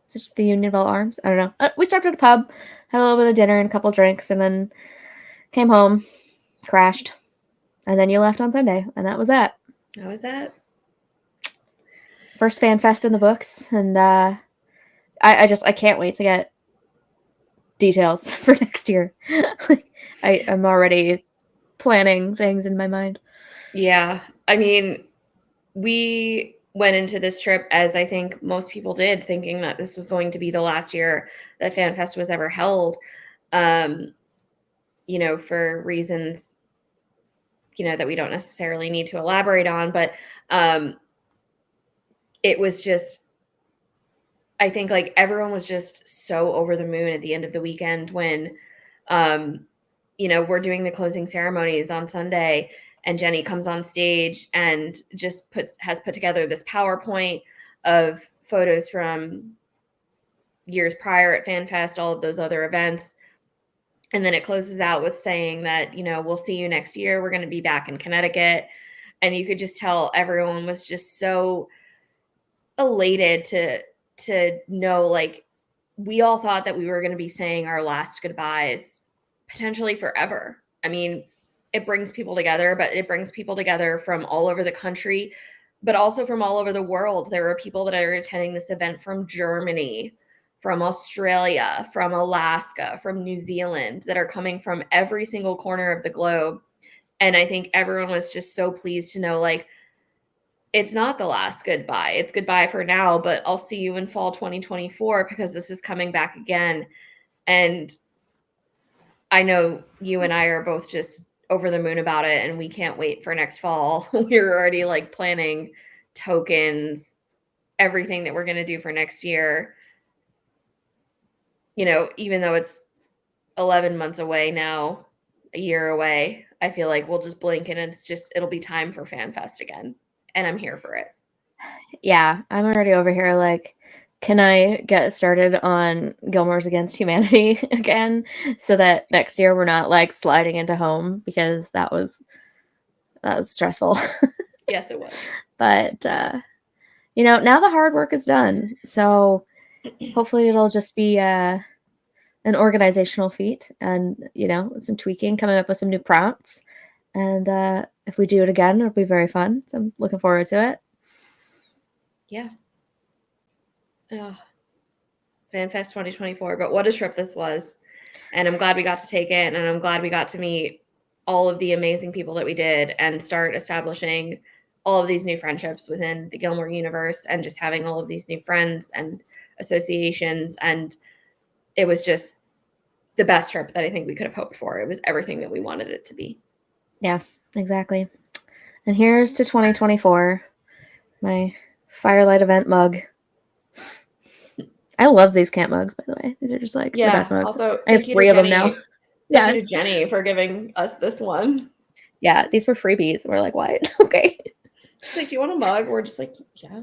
Is it just the Unionville Arms? I don't know. We stopped at a pub, had a little bit of dinner and a couple drinks, and then came home, crashed, and then you left on Sunday, and that was that. How was that? First fan fest in the books, and I can't wait to get details for next year. I'm already planning things in my mind. Yeah, I mean, we went into this trip, as I think most people did, thinking that this was going to be the last year that FanFest was ever held, for reasons, that we don't necessarily need to elaborate on. But it was just, I think, like, everyone was just so over the moon at the end of the weekend when, we're doing the closing ceremonies on Sunday, and Jenny comes on stage and just has put together this PowerPoint of photos from years prior at FanFest, all of those other events. And then it closes out with saying that, we'll see you next year. We're going to be back in Connecticut. And you could just tell everyone was just so elated to know, like, we all thought that we were going to be saying our last goodbyes potentially forever. I mean, it brings people together, but it brings people together from all over the country, but also from all over the world. There are people that are attending this event from Germany, from Australia, from Alaska, from New Zealand, that are coming from every single corner of the globe. And I think everyone was just so pleased to know, like, it's not the last goodbye. It's goodbye for now, but I'll see you in fall 2024 because this is coming back again. And I know you and I are both just over the moon about it, and we can't wait for next fall. We're already, like, planning tokens, everything that we're going to do for next year. Even though it's 11 months away now, a year away, I feel like we'll just blink and it'll be time for FanFest again. And I'm here for it. Yeah, I'm already over here like, can I get started on Gilmore's Against Humanity again so that next year we're not, like, sliding into home, because that was stressful. Yes, it was. But now the hard work is done. So hopefully it'll just be an organizational feat, and some tweaking, coming up with some new prompts. And if we do it again, it'll be very fun. So I'm looking forward to it. Yeah. FanFest 2024. But what a trip this was. And I'm glad we got to take it. And I'm glad we got to meet all of the amazing people that we did and start establishing all of these new friendships within the Gilmore universe, and just having all of these new friends and associations. And it was just the best trip that I think we could have hoped for. It was everything that we wanted it to be. Yeah, exactly. And here's to 2024. My Firelight Event mug. I love these camp mugs, by the way. These are just, like, the best mugs. Also, I have 3 of them now. Thank you to Jenny for giving us this one. Yeah, these were freebies. We're like, what? Okay. She's like, do you want a mug? We're just like, yeah.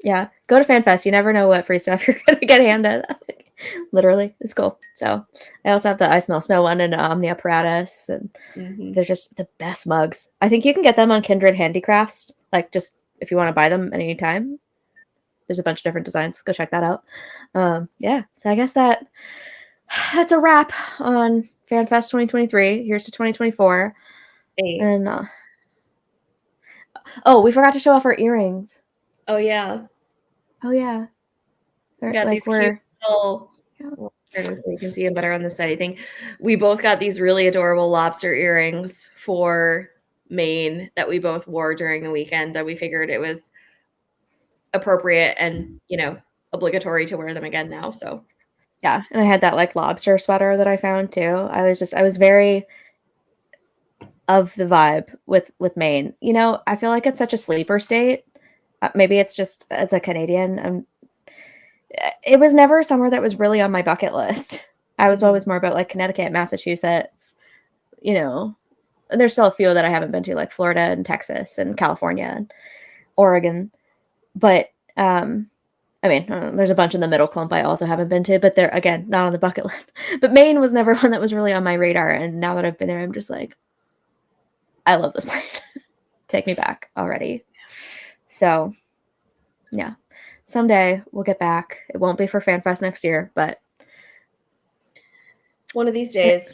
Yeah. Go to FanFest. You never know what free stuff you're going to get handed. Literally. It's cool. So I also have the I Smell Snow one and Omni Apparatus. And they're just the best mugs. I think you can get them on Kindred Handicrafts. Like, just if you want to buy them anytime. There's a bunch of different designs. Go check that out. Yeah. So I guess that's a wrap on FanFest 2023. Here's to 2024. Hey. And we forgot to show off our earrings. Oh yeah. We got these cute little, so you can see them better on the side. I think we both got these really adorable lobster earrings for Maine that we both wore during the weekend, and we figured it was appropriate and obligatory to wear them again now. So yeah, and I had that, like, lobster sweater that I found too. I was very of the vibe with Maine. I feel like it's such a sleeper state. Maybe it's just as a Canadian. It was never somewhere that was really on my bucket list. I was always more about, like, Connecticut, Massachusetts, and there's still a few that I haven't been to, like Florida and Texas and California and Oregon. But I mean, there's a bunch in the middle clump I also haven't been to, but they're, again, not on the bucket list. But Maine was never one that was really on my radar, and now that I've been there, I'm just like, I love this place. Take me back already. So, yeah. Someday we'll get back. It won't be for FanFest next year, but one of these days.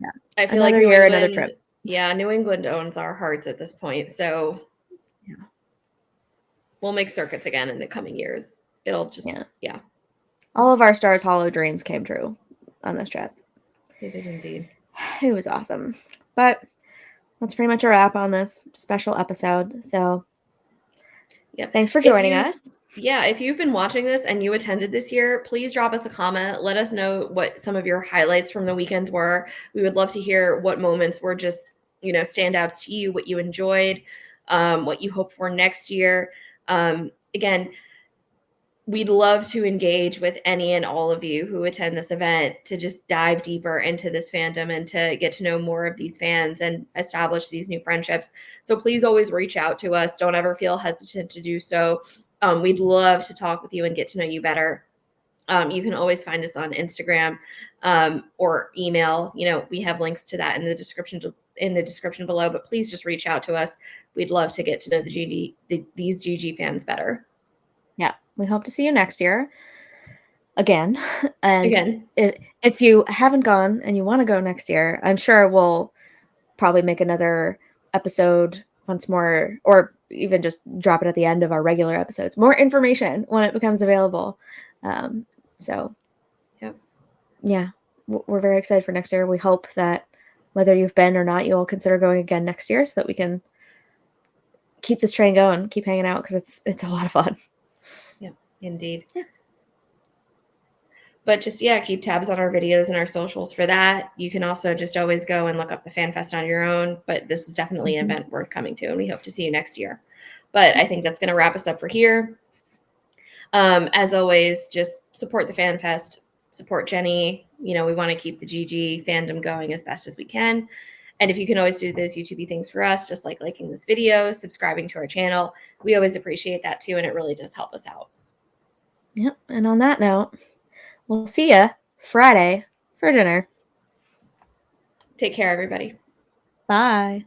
Yeah. I feel another like year, another trip. Yeah, New England owns our hearts at this point. So yeah, we'll make circuits again in the coming years. It'll just yeah. All of our Stars Hollow dreams came true on this trip. It did indeed. It was awesome. But that's pretty much a wrap on this special episode. So yep. Thanks for joining us. Yeah, if you've been watching this and you attended this year, please drop us a comment. Let us know what some of your highlights from the weekends were. We would love to hear what moments were just, standouts to you, what you enjoyed, what you hope for next year. Again, we'd love to engage with any and all of you who attend this event to just dive deeper into this fandom and to get to know more of these fans and establish these new friendships. So please always reach out to us. Don't ever feel hesitant to do so. We'd love to talk with you and get to know you better. You can always find us on Instagram or email. We have links to that in the description below, but please just reach out to us. We'd love to get to know these GG fans better. Yeah, we hope to see you next year again. And if you haven't gone and you want to go next year, I'm sure we'll probably make another episode once more, or even just drop it at the end of our regular episodes. More information when it becomes available. So, yeah, we're very excited for next year. We hope that whether you've been or not, you'll consider going again next year so that we can keep this train going, keep hanging out, because it's a lot of fun. Yeah, indeed. Yeah. But just, keep tabs on our videos and our socials for that. You can also just always go and look up the FanFest on your own. But this is definitely an event worth coming to, and we hope to see you next year. But I think that's going to wrap us up for here. As always, just support the FanFest, support Jenny. We want to keep the GG fandom going as best as we can. And if you can always do those YouTube things for us, just like liking this video, subscribing to our channel, we always appreciate that too, and it really does help us out. Yep. And on that note, we'll see you Friday for dinner. Take care, everybody. Bye.